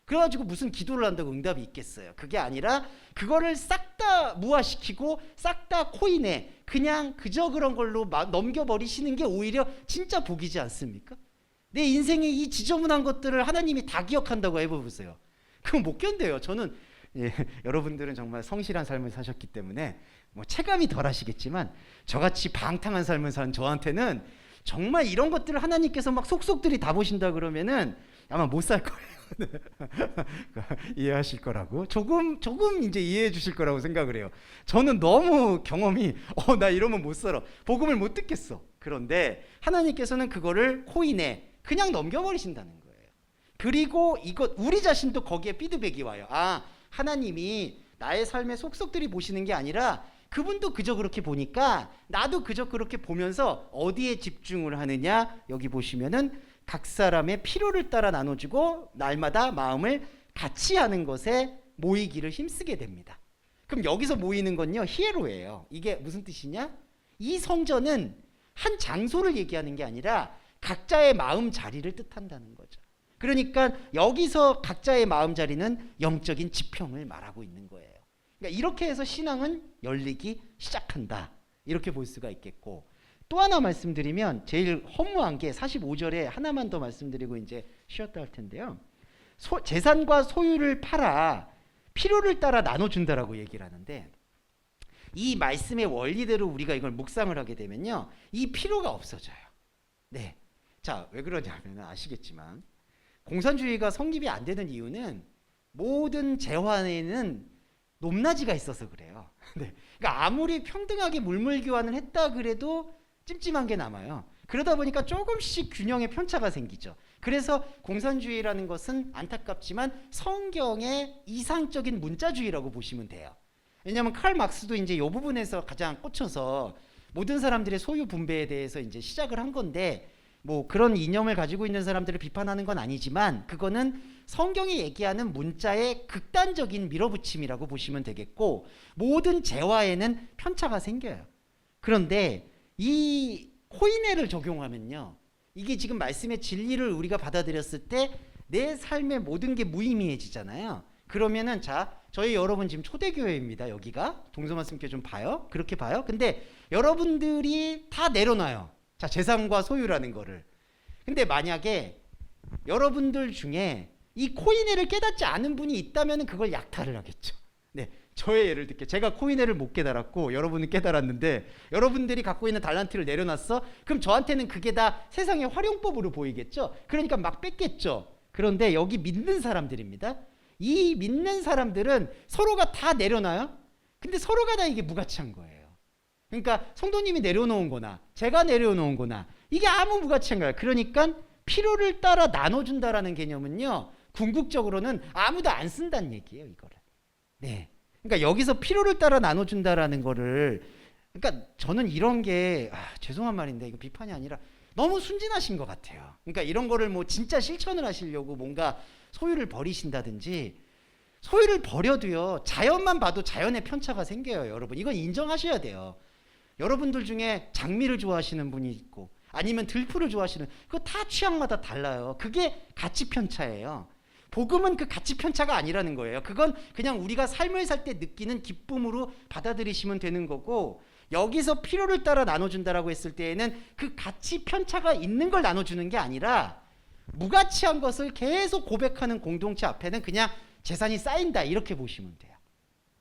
그래가지고 무슨 기도를 한다고 응답이 있겠어요? 그게 아니라 그거를 싹 다 무화시키고 싹 다 코인에 그냥 그저 그런 걸로 넘겨버리시는 게 오히려 진짜 복이지 않습니까? 내 인생의 이 지저분한 것들을 하나님이 다 기억한다고 해보세요. 그건 못 견뎌요. 저는 여러분들은 정말 성실한 삶을 사셨기 때문에 뭐 체감이 덜 하시겠지만 저같이 방탕한 삶을 산 저한테는 정말 이런 것들을 하나님께서 막 속속들이 다 보신다 그러면은 아마 못 살 거예요. 이해하실 거라고 조금 이제 이해해 주실 거라고 생각을 해요. 저는 너무 경험이 나 이러면 못 살아. 복음을 못 듣겠어. 그런데 하나님께서는 그거를 코인에 그냥 넘겨버리신다는 거예요. 그리고 이것 우리 자신도 거기에 피드백이 와요. 하나님이 나의 삶의 속속들이 보시는 게 아니라 그분도 그저 그렇게 보니까 나도 그저 그렇게 보면서 어디에 집중을 하느냐, 여기 보시면은 각 사람의 필요를 따라 나눠주고 날마다 마음을 같이 하는 것에 모이기를 힘쓰게 됩니다. 그럼 여기서 모이는 건요, 히에로예요. 이게 무슨 뜻이냐? 이 성전은 한 장소를 얘기하는 게 아니라 각자의 마음 자리를 뜻한다는 거죠. 그러니까 여기서 각자의 마음 자리는 영적인 지평을 말하고 있는 거예요. 그러니까 이렇게 해서 신앙은 열리기 시작한다. 이렇게 볼 수가 있겠고, 또 하나 말씀드리면 제일 허무한 게 45절에 하나만 더 말씀드리고 이제 쉬었다 할 텐데요. 재산과 소유를 팔아 필요를 따라 나눠준다라고 얘기를 하는데, 이 말씀의 원리대로 우리가 이걸 묵상을 하게 되면요, 이 필요가 없어져요. 네. 자, 왜 그러냐면 아시겠지만 공산주의가 성립이 안 되는 이유는 모든 재환에는 높낮이가 있어서 그래요. 네. 그러니까 아무리 평등하게 물물 교환을 했다 그래도 찜찜한 게 남아요. 그러다 보니까 조금씩 균형의 편차가 생기죠. 그래서 공산주의라는 것은 안타깝지만 성경의 이상적인 문자주의라고 보시면 돼요. 왜냐하면 칼 막스도 이제 이 부분에서 가장 꽂혀서 모든 사람들의 소유 분배에 대해서 이제 시작을 한 건데, 뭐 그런 이념을 가지고 있는 사람들을 비판하는 건 아니지만 그거는 성경이 얘기하는 문자의 극단적인 밀어붙임이라고 보시면 되겠고, 모든 재화에는 편차가 생겨요. 그런데 이 코인회를 적용하면요, 이게 지금 말씀의 진리를 우리가 받아들였을 때 내 삶의 모든 게 무의미해지잖아요. 그러면은 자, 저희 여러분 지금 초대교회입니다. 여기가 동서말씀교회 좀 봐요. 그렇게 봐요. 근데 여러분들이 다 내려놔요. 자, 재산과 소유라는 거를. 근데 만약에 여러분들 중에 이 코인회를 깨닫지 않은 분이 있다면 그걸 약탈을 하겠죠. 네, 저의 예를 들게 제가 코인회를 못 깨달았고 여러분은 깨달았는데 여러분들이 갖고 있는 달란트를 내려놨어? 그럼 저한테는 그게 다 세상의 활용법으로 보이겠죠. 그러니까 막 뺏겠죠. 그런데 여기 믿는 사람들입니다. 이 믿는 사람들은 서로가 다 내려놔요. 근데 서로가 다 이게 무가치한 거예요. 그러니까 성도님이 내려놓은 거나 제가 내려놓은 거나 이게 아무 무가치한 거예요. 그러니까 필요를 따라 나눠준다라는 개념은요, 궁극적으로는 아무도 안 쓴다는 얘기예요, 이거를. 네. 그러니까 여기서 필요를 따라 나눠준다라는 거를, 그러니까 저는 이런 게 죄송한 말인데 이거 비판이 아니라 너무 순진하신 것 같아요. 그러니까 이런 거를 뭐 진짜 실천을 하시려고 뭔가 소유를 버리신다든지, 소유를 버려도요, 자연만 봐도 자연의 편차가 생겨요, 여러분. 이건 인정하셔야 돼요. 여러분들 중에 장미를 좋아하시는 분이 있고 아니면 들풀을 좋아하시는, 그거 다 취향마다 달라요. 그게 가치 편차예요. 복음은 그 가치 편차가 아니라는 거예요. 그건 그냥 우리가 삶을 살 때 느끼는 기쁨으로 받아들이시면 되는 거고, 여기서 필요를 따라 나눠준다라고 했을 때에는 그 가치 편차가 있는 걸 나눠주는 게 아니라 무가치한 것을 계속 고백하는 공동체 앞에는 그냥 재산이 쌓인다, 이렇게 보시면 돼요.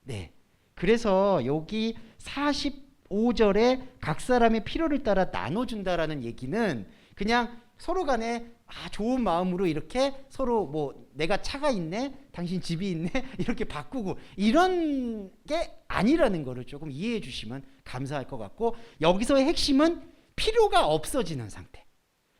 네. 그래서 여기 45절에 각 사람의 필요를 따라 나눠준다라는 얘기는 그냥 서로 간에 좋은 마음으로 이렇게 서로 뭐 내가 차가 있네, 당신 집이 있네, 이렇게 바꾸고 이런 게 아니라는 거를 조금 이해해 주시면 감사할 것 같고, 여기서의 핵심은 필요가 없어지는 상태.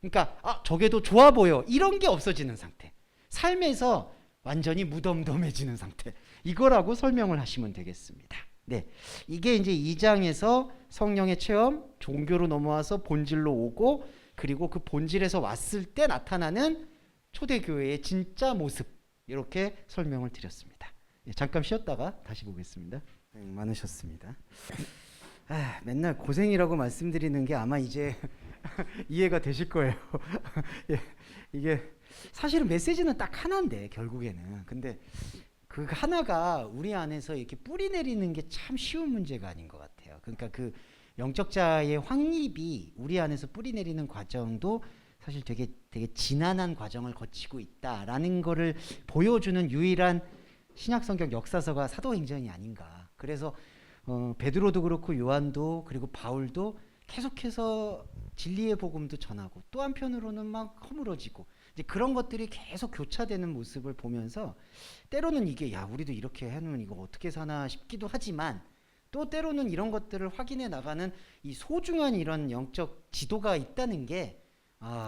그러니까 저게 더 좋아 보여, 이런 게 없어지는 상태. 삶에서 완전히 무덤덤해지는 상태. 이거라고 설명을 하시면 되겠습니다. 네, 이게 이제 2장에서 성령의 체험, 종교로 넘어와서 본질로 오고, 그리고 그 본질에서 왔을 때 나타나는 초대교회의 진짜 모습, 이렇게 설명을 드렸습니다. 네, 잠깐 쉬었다가 다시 보겠습니다. 많으셨습니다. 맨날 고생이라고 말씀드리는 게 아마 이제 이해가 되실 거예요. 예, 이게 사실은 메시지는 딱 하나인데 결국에는. 근데 그 하나가 우리 안에서 이렇게 뿌리 내리는 게 참 쉬운 문제가 아닌 것 같아요. 그러니까 그 영적자의 확립이 우리 안에서 뿌리 내리는 과정도 사실 되게 지난한 과정을 거치고 있다라는 거를 보여주는 유일한 신약성경 역사서가 사도행전이 아닌가. 그래서 베드로도 그렇고 요한도 그리고 바울도 계속해서 진리의 복음도 전하고 또 한편으로는 막 허물어지고 이제 그런 것들이 계속 교차되는 모습을 보면서 때로는 이게 야 우리도 이렇게 해놓으면 이거 어떻게 사나 싶기도 하지만 또 때로는 이런 것들을 확인해 나가는 이 소중한 이런 영적 지도가 있다는 게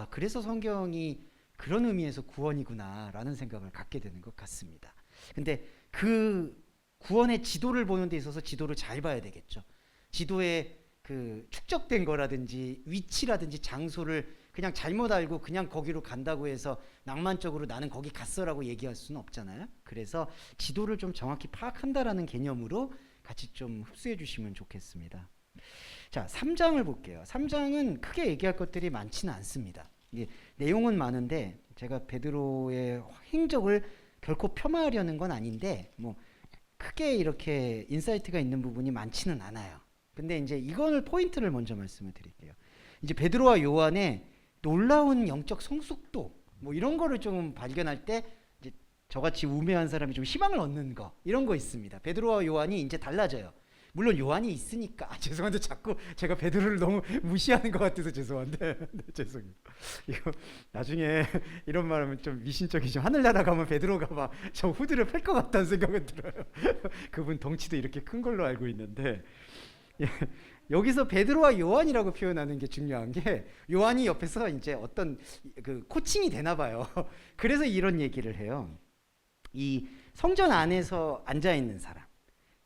그래서 성경이 그런 의미에서 구원이구나라는 생각을 갖게 되는 것 같습니다. 근데 그 구원의 지도를 보는 데 있어서 지도를 잘 봐야 되겠죠. 지도에 그 축적된 거라든지 위치라든지 장소를 그냥 잘못 알고 그냥 거기로 간다고 해서 낭만적으로 나는 거기 갔어라고 얘기할 수는 없잖아요. 그래서 지도를 좀 정확히 파악한다라는 개념으로 같이 좀 흡수해 주시면 좋겠습니다. 자, 3장을 볼게요. 3장은 크게 얘기할 것들이 많지는 않습니다. 이게 내용은 많은데 제가 베드로의 행적을 결코 폄하하려는 건 아닌데 뭐 크게 이렇게 인사이트가 있는 부분이 많지는 않아요. 근데 이제 이거를 포인트를 먼저 말씀을 드릴게요. 이제 베드로와 요한의 놀라운 영적 성숙도 뭐 이런 거를 좀 발견할 때 이제 저같이 우매한 사람이 좀 희망을 얻는 거 이런 거 있습니다. 베드로와 요한이 이제 달라져요. 물론 요한이 있으니까 죄송한데 자꾸 제가 베드로를 너무 무시하는 것 같아서 죄송한데 네, 죄송해요. 이거 나중에 이런 말하면 좀 미신적이죠. 하늘나라 가면 베드로가 막 저 후드를 펼 것 같다는 생각은 들어요. 그분 덩치도 이렇게 큰 걸로 알고 있는데 여기서 베드로와 요한이라고 표현하는 게 중요한 게 요한이 옆에서 이제 어떤 그 코칭이 되나 봐요. 그래서 이런 얘기를 해요. 이 성전 안에서 앉아 있는 사람.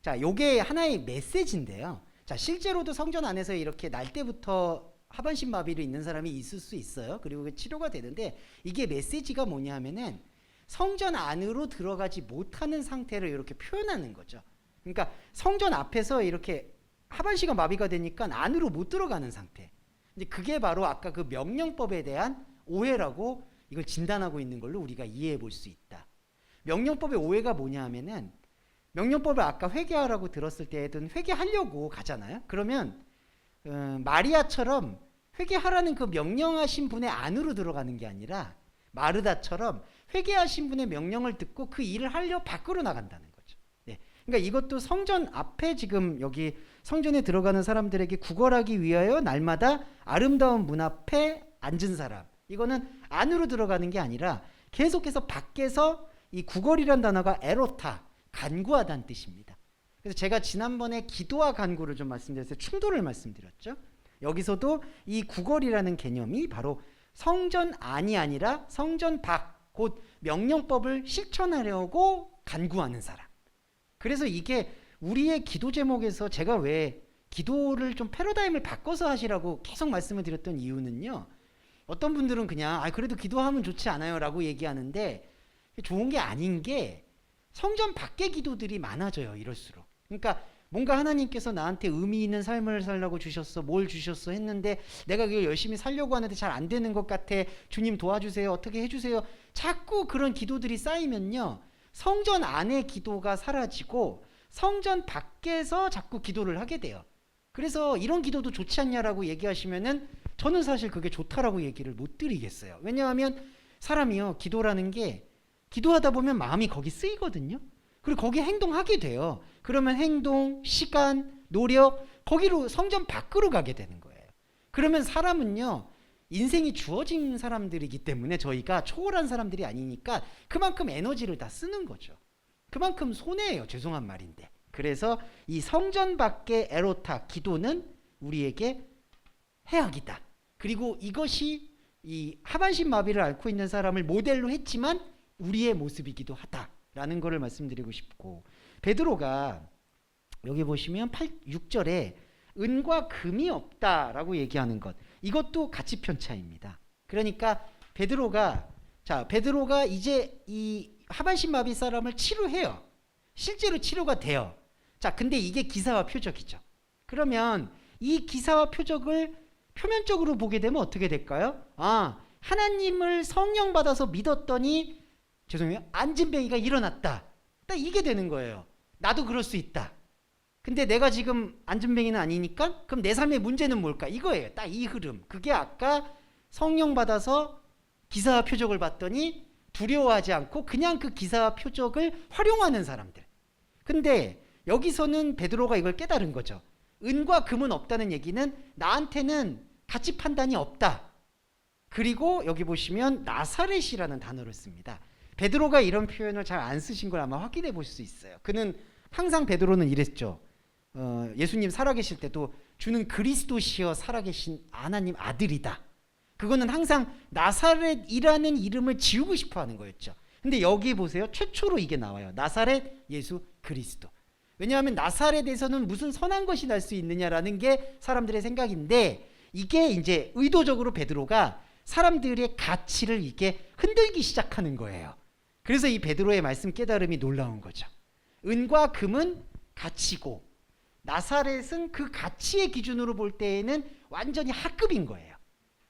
자, 요게 하나의 메시지인데요. 자, 실제로도 성전 안에서 이렇게 날 때부터 하반신 마비로 있는 사람이 있을 수 있어요. 그리고 치료가 되는데 이게 메시지가 뭐냐면은 성전 안으로 들어가지 못하는 상태를 이렇게 표현하는 거죠. 그러니까 성전 앞에서 이렇게 하반신가 마비가 되니까 안으로 못 들어가는 상태. 근데 그게 바로 아까 그 명령법에 대한 오해라고 이걸 진단하고 있는 걸로 우리가 이해해 볼 수 있다. 명령법의 오해가 뭐냐 하면은 명령법을 아까 회개하라고 들었을 때든 회개하려고 가잖아요. 그러면 마리아처럼 회개하라는 그 명령하신 분의 안으로 들어가는 게 아니라 마르다처럼 회개하신 분의 명령을 듣고 그 일을 하려 밖으로 나간다는 거죠. 네. 그러니까 이것도 성전 앞에 지금 여기 성전에 들어가는 사람들에게 구걸하기 위하여 날마다 아름다운 문 앞에 앉은 사람. 이거는 안으로 들어가는 게 아니라 계속해서 밖에서 이 구걸이란 단어가 에로타, 간구하다는 뜻입니다. 그래서 제가 지난번에 기도와 간구를 좀 말씀드렸어요. 충돌을 말씀드렸죠. 여기서도 이 구걸이라는 개념이 바로 성전 안이 아니라 성전 밖, 곧 명령법을 실천하려고 간구하는 사람. 그래서 이게 우리의 기도 제목에서 제가 왜 기도를 좀 패러다임을 바꿔서 하시라고 계속 말씀을 드렸던 이유는요. 어떤 분들은 그냥 그래도 기도하면 좋지 않아요 라고 얘기하는데 좋은 게 아닌 게 성전 밖의 기도들이 많아져요. 이럴수록. 그러니까 뭔가 하나님께서 나한테 의미 있는 삶을 살라고 주셨어. 뭘 주셨어 했는데 내가 그걸 열심히 살려고 하는데 잘 안 되는 것 같아. 주님 도와주세요. 어떻게 해주세요. 자꾸 그런 기도들이 쌓이면요. 성전 안의 기도가 사라지고 성전 밖에서 자꾸 기도를 하게 돼요. 그래서 이런 기도도 좋지 않냐라고 얘기하시면은 저는 사실 그게 좋다라고 얘기를 못 드리겠어요. 왜냐하면 사람이요. 기도라는 게 기도하다 보면 마음이 거기 쓰이거든요. 그리고 거기에 행동하게 돼요. 그러면 행동, 시간, 노력 거기로 성전 밖으로 가게 되는 거예요. 그러면 사람은요. 인생이 주어진 사람들이기 때문에 저희가 초월한 사람들이 아니니까 그만큼 에너지를 다 쓰는 거죠. 그만큼 손해예요. 죄송한 말인데. 그래서 이 성전 밖의 에로타, 기도는 우리에게 해악이다. 그리고 이것이 이 하반신 마비를 앓고 있는 사람을 모델로 했지만 우리의 모습이기도 하다라는 것을 말씀드리고 싶고 베드로가 여기 보시면 6절에 은과 금이 없다라고 얘기하는 것 이것도 가치 편차입니다. 그러니까 베드로가 이제 이 하반신 마비 사람을 치료해요. 실제로 치료가 돼요. 자, 근데 이게 기사와 표적이죠. 그러면 이 기사와 표적을 표면적으로 보게 되면 어떻게 될까요? 하나님을 성령 받아서 믿었더니 죄송해요. 안진뱅이가 일어났다. 딱 이게 되는 거예요. 나도 그럴 수 있다. 근데 내가 지금 안진뱅이는 아니니까 그럼 내 삶의 문제는 뭘까? 이거예요. 딱 이 흐름. 그게 아까 성령 받아서 기사와 표적을 봤더니 두려워하지 않고 그냥 그 기사와 표적을 활용하는 사람들. 근데 여기서는 베드로가 이걸 깨달은 거죠. 은과 금은 없다는 얘기는 나한테는 가치 판단이 없다. 그리고 여기 보시면 나사렛이라는 단어를 씁니다. 베드로가 이런 표현을 잘 안 쓰신 걸 아마 확인해 보실 수 있어요. 그는 항상 베드로는 이랬죠. 예수님 살아계실 때도 주는 그리스도시여 살아계신 하나님 아들이다. 그거는 항상 나사렛이라는 이름을 지우고 싶어 하는 거였죠. 근데 여기 보세요. 최초로 이게 나와요. 나사렛 예수 그리스도. 왜냐하면 나사렛에서는 무슨 선한 것이 날 수 있느냐라는 게 사람들의 생각인데 이게 이제 의도적으로 베드로가 사람들의 가치를 이게 흔들기 시작하는 거예요. 그래서 이 베드로의 말씀 깨달음이 놀라운 거죠. 은과 금은 가치고 나사렛은 그 가치의 기준으로 볼 때에는 완전히 하급인 거예요.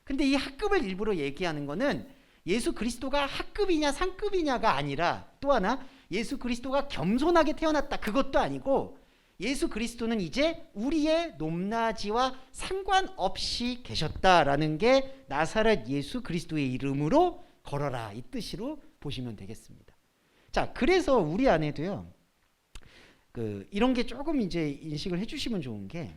근데 이 하급을 일부러 얘기하는 거는 예수 그리스도가 하급이냐 상급이냐가 아니라 또 하나 예수 그리스도가 겸손하게 태어났다 그것도 아니고 예수 그리스도는 이제 우리의 높낮이와 상관없이 계셨다라는 게 나사렛 예수 그리스도의 이름으로 걸어라 이 뜻으로 보시면 되겠습니다. 자, 그래서 우리 안에도요. 이런 게 조금 이제 인식을 해주시면 좋은 게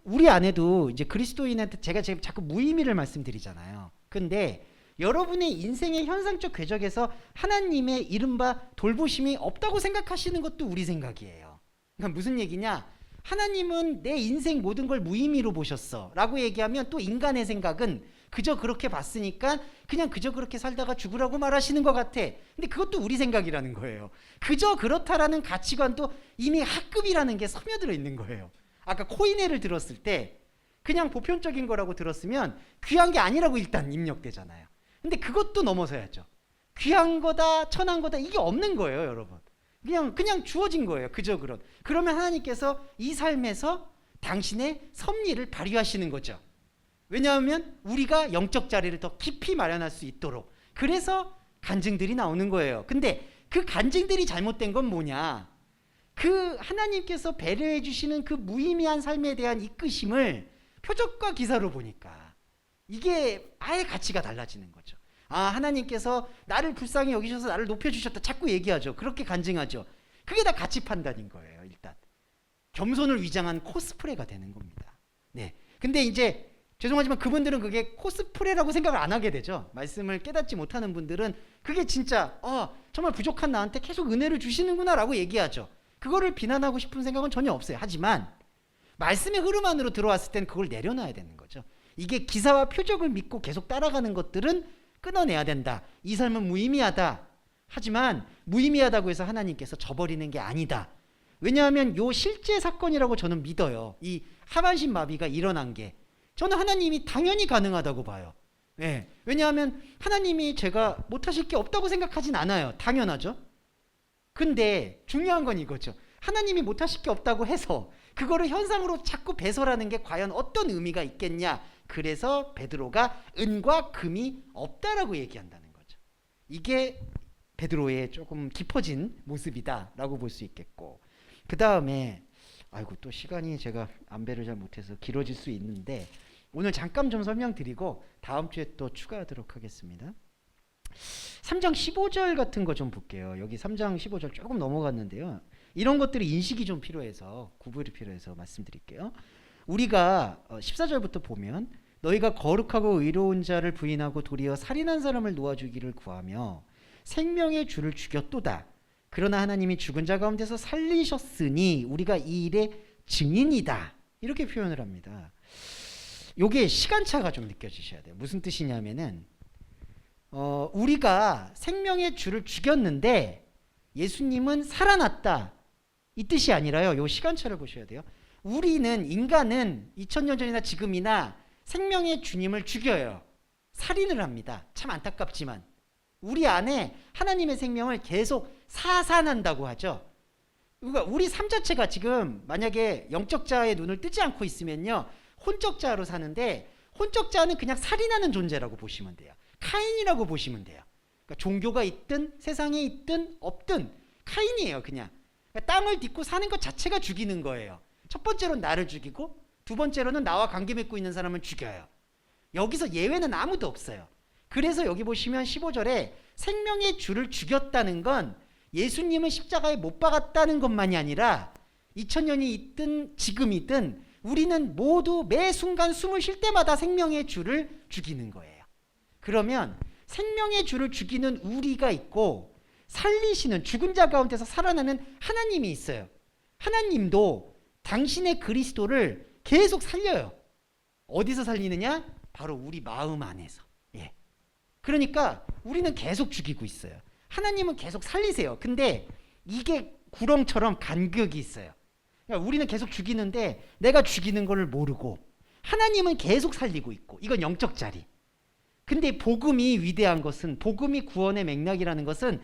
우리 안에도 이제 그리스도인한테 제가 지금 자꾸 무의미를 말씀드리잖아요. 근데 여러분의 인생의 현상적 궤적에서 하나님의 이른바 돌보심이 없다고 생각하시는 것도 우리 생각이에요. 그러니까 무슨 얘기냐? 하나님은 내 인생 모든 걸 무의미로 보셨어 라고 얘기하면 또 인간의 생각은 그저 그렇게 봤으니까 그냥 그저 그렇게 살다가 죽으라고 말하시는 것 같아. 근데 그것도 우리 생각이라는 거예요. 그저 그렇다라는 가치관도 이미 하급이라는 게 스며들어 있는 거예요. 아까 코인회를 들었을 때 그냥 보편적인 거라고 들었으면 귀한 게 아니라고 일단 입력되잖아요. 근데 그것도 넘어서야죠. 귀한 거다 천한 거다 이게 없는 거예요, 여러분. 그냥 주어진 거예요. 그저 그런. 그러면 하나님께서 이 삶에서 당신의 섭리를 발휘하시는 거죠. 왜냐하면 우리가 영적 자리를 더 깊이 마련할 수 있도록. 그래서 간증들이 나오는 거예요. 근데 그 간증들이 잘못된 건 뭐냐? 그 하나님께서 배려해 주시는 그 무의미한 삶에 대한 이끄심을 표적과 기사로 보니까 이게 아예 가치가 달라지는 거죠. 아, 하나님께서 나를 불쌍히 여기셔서 나를 높여주셨다 자꾸 얘기하죠. 그렇게 간증하죠. 그게 다 가치 판단인 거예요. 일단 겸손을 위장한 코스프레가 되는 겁니다. 네. 근데 이제 죄송하지만 그분들은 그게 코스프레라고 생각을 안 하게 되죠. 말씀을 깨닫지 못하는 분들은 그게 진짜 정말 부족한 나한테 계속 은혜를 주시는구나 라고 얘기하죠. 그거를 비난하고 싶은 생각은 전혀 없어요. 하지만 말씀의 흐름 안으로 들어왔을 땐 그걸 내려놔야 되는 거죠. 이게 기사와 표적을 믿고 계속 따라가는 것들은 끊어내야 된다. 이 삶은 무의미하다. 하지만 무의미하다고 해서 하나님께서 저버리는 게 아니다. 왜냐하면 요 실제 사건이라고 저는 믿어요. 이 하반신 마비가 일어난 게 저는 하나님이 당연히 가능하다고 봐요. 네. 왜냐하면 하나님이 제가 못하실 게 없다고 생각하진 않아요. 당연하죠. 근데 중요한 건 이거죠. 하나님이 못하실 게 없다고 해서 그거를 현상으로 자꾸 배설하는 게 과연 어떤 의미가 있겠냐. 그래서 베드로가 은과 금이 없다라고 얘기한다는 거죠. 이게 베드로의 조금 깊어진 모습이다라고 볼 수 있겠고, 그 다음에 아이고 또 시간이 제가 안배를 잘 못해서 길어질 수 있는데 오늘 잠깐 좀 설명드리고 다음 주에 또 추가하도록 하겠습니다. 3장 15절 같은 거 좀 볼게요. 여기 3장 15절 조금 넘어갔는데요. 이런 것들이 인식이 좀 필요해서 구분이 필요해서 말씀드릴게요. 우리가 14절부터 보면 너희가 거룩하고 의로운 자를 부인하고 도리어 살인한 사람을 놓아주기를 구하며 생명의 주를 죽였도다. 그러나 하나님이 죽은 자 가운데서 살리셨으니 우리가 이 일의 증인이다. 이렇게 표현을 합니다. 요게 시간차가 좀 느껴지셔야 돼요. 무슨 뜻이냐면은 우리가 생명의 주를 죽였는데 예수님은 살아났다. 이 뜻이 아니라요. 요 시간차를 보셔야 돼요. 우리는 인간은 2000년 전이나 지금이나 생명의 주님을 죽여요. 살인을 합니다. 참 안타깝지만 우리 안에 하나님의 생명을 계속 사산한다고 하죠. 그러니까 우리 삶 자체가 지금 만약에 영적 자의 눈을 뜨지 않고 있으면요 혼적 자로 사는데 혼적 자는 그냥 살인하는 존재라고 보시면 돼요. 카인이라고 보시면 돼요. 그러니까 종교가 있든 세상에 있든 없든 카인이에요. 그냥 그러니까 땅을 딛고 사는 것 자체가 죽이는 거예요. 첫 번째로는 나를 죽이고 두 번째로는 나와 관계 맺고 있는 사람을 죽여요. 여기서 예외는 아무도 없어요. 그래서 여기 보시면 15절에 생명의 주를 죽였다는 건 예수님은 십자가에 못 박았다는 것만이 아니라 2000년이 있든 지금이든 우리는 모두 매 순간 숨을 쉴 때마다 생명의 주를 죽이는 거예요. 그러면 생명의 주를 죽이는 우리가 있고 살리시는 죽은 자 가운데서 살아나는 하나님이 있어요. 하나님도 당신의 그리스도를 계속 살려요. 어디서 살리느냐? 바로 우리 마음 안에서. 예. 그러니까 우리는 계속 죽이고 있어요. 하나님은 계속 살리세요. 근데 이게 구렁처럼 간격이 있어요. 그러니까 우리는 계속 죽이는데 내가 죽이는 걸 모르고 하나님은 계속 살리고 있고 이건 영적 자리. 근데 복음이 위대한 것은 복음이 구원의 맥락이라는 것은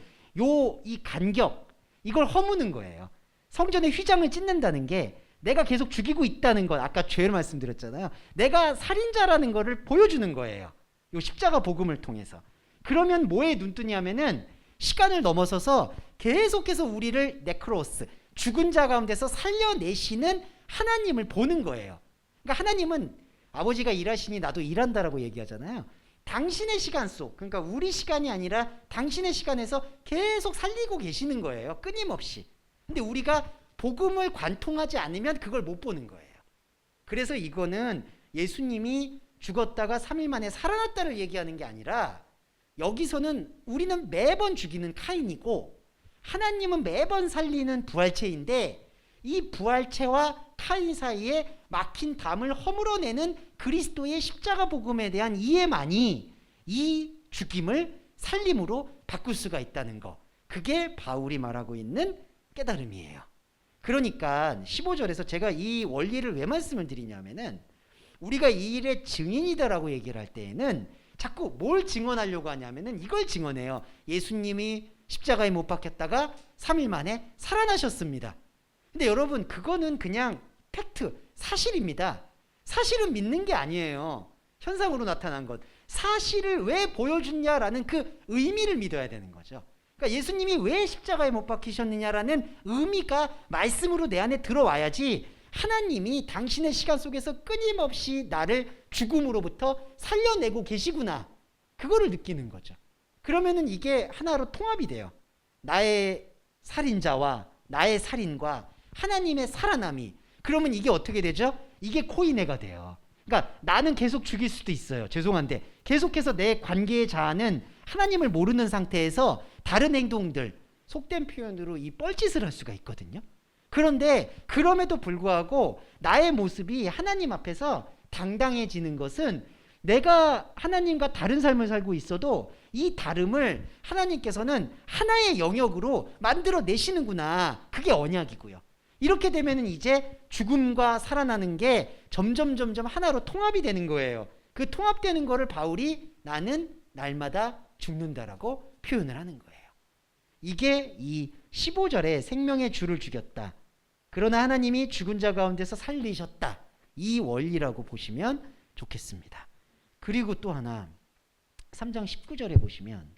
이 간격 이걸 허무는 거예요. 성전에 휘장을 찢는다는 게 내가 계속 죽이고 있다는 것 아까 죄를 말씀드렸잖아요. 내가 살인자라는 것을 보여주는 거예요. 요 십자가 복음을 통해서. 그러면 뭐에 눈뜨냐면은 시간을 넘어서서 계속해서 우리를 네크로스 죽은 자 가운데서 살려내시는 하나님을 보는 거예요. 그러니까 하나님은 아버지가 일하시니 나도 일한다라고 얘기하잖아요. 당신의 시간 속 그러니까 우리 시간이 아니라 당신의 시간에서 계속 살리고 계시는 거예요. 끊임없이. 근데 우리가 복음을 관통하지 않으면 그걸 못 보는 거예요. 그래서 이거는 예수님이 죽었다가 3일 만에 살아났다를 얘기하는 게 아니라 여기서는 우리는 매번 죽이는 카인이고 하나님은 매번 살리는 부활체인데 이 부활체와 카인 사이에 막힌 담을 허물어내는 그리스도의 십자가 복음에 대한 이해만이 이 죽임을 살림으로 바꿀 수가 있다는 거. 그게 바울이 말하고 있는 깨달음이에요. 그러니까 15절에서 제가 이 원리를 왜 말씀을 드리냐면은 우리가 이 일의 증인이다라고 얘기를 할 때에는 자꾸 뭘 증언하려고 하냐면은 이걸 증언해요. 예수님이 십자가에 못 박혔다가 3일 만에 살아나셨습니다. 근데 여러분 그거는 그냥 팩트, 사실입니다. 사실은 믿는 게 아니에요. 현상으로 나타난 것. 사실을 왜 보여줬냐라는 그 의미를 믿어야 되는 거죠. 그러니까 예수님이 왜 십자가에 못 박히셨느냐라는 의미가 말씀으로 내 안에 들어와야지 하나님이 당신의 시간 속에서 끊임없이 나를 죽음으로부터 살려내고 계시구나. 그거를 느끼는 거죠. 그러면은 이게 하나로 통합이 돼요. 나의 살인자와 나의 살인과 하나님의 살아남이. 그러면 이게 어떻게 되죠? 이게 코이네가 돼요. 그러니까 나는 계속 죽일 수도 있어요. 죄송한데 계속해서 내 관계의 자아는 하나님을 모르는 상태에서 다른 행동들, 속된 표현으로 이 뻘짓을 할 수가 있거든요. 그런데 그럼에도 불구하고 나의 모습이 하나님 앞에서 당당해지는 것은 내가 하나님과 다른 삶을 살고 있어도 이 다름을 하나님께서는 하나의 영역으로 만들어 내시는구나. 그게 언약이고요. 이렇게 되면은 이제 죽음과 살아나는 게 점점 하나로 통합이 되는 거예요. 그 통합되는 거를 바울이 나는 날마다 죽는다라고 표현을 하는 거예요. 이게 이 15절에 생명의 주를 죽였다. 그러나 하나님이 죽은 자 가운데서 살리셨다. 이 원리라고 보시면 좋겠습니다. 그리고 또 하나 3장 19절에 보시면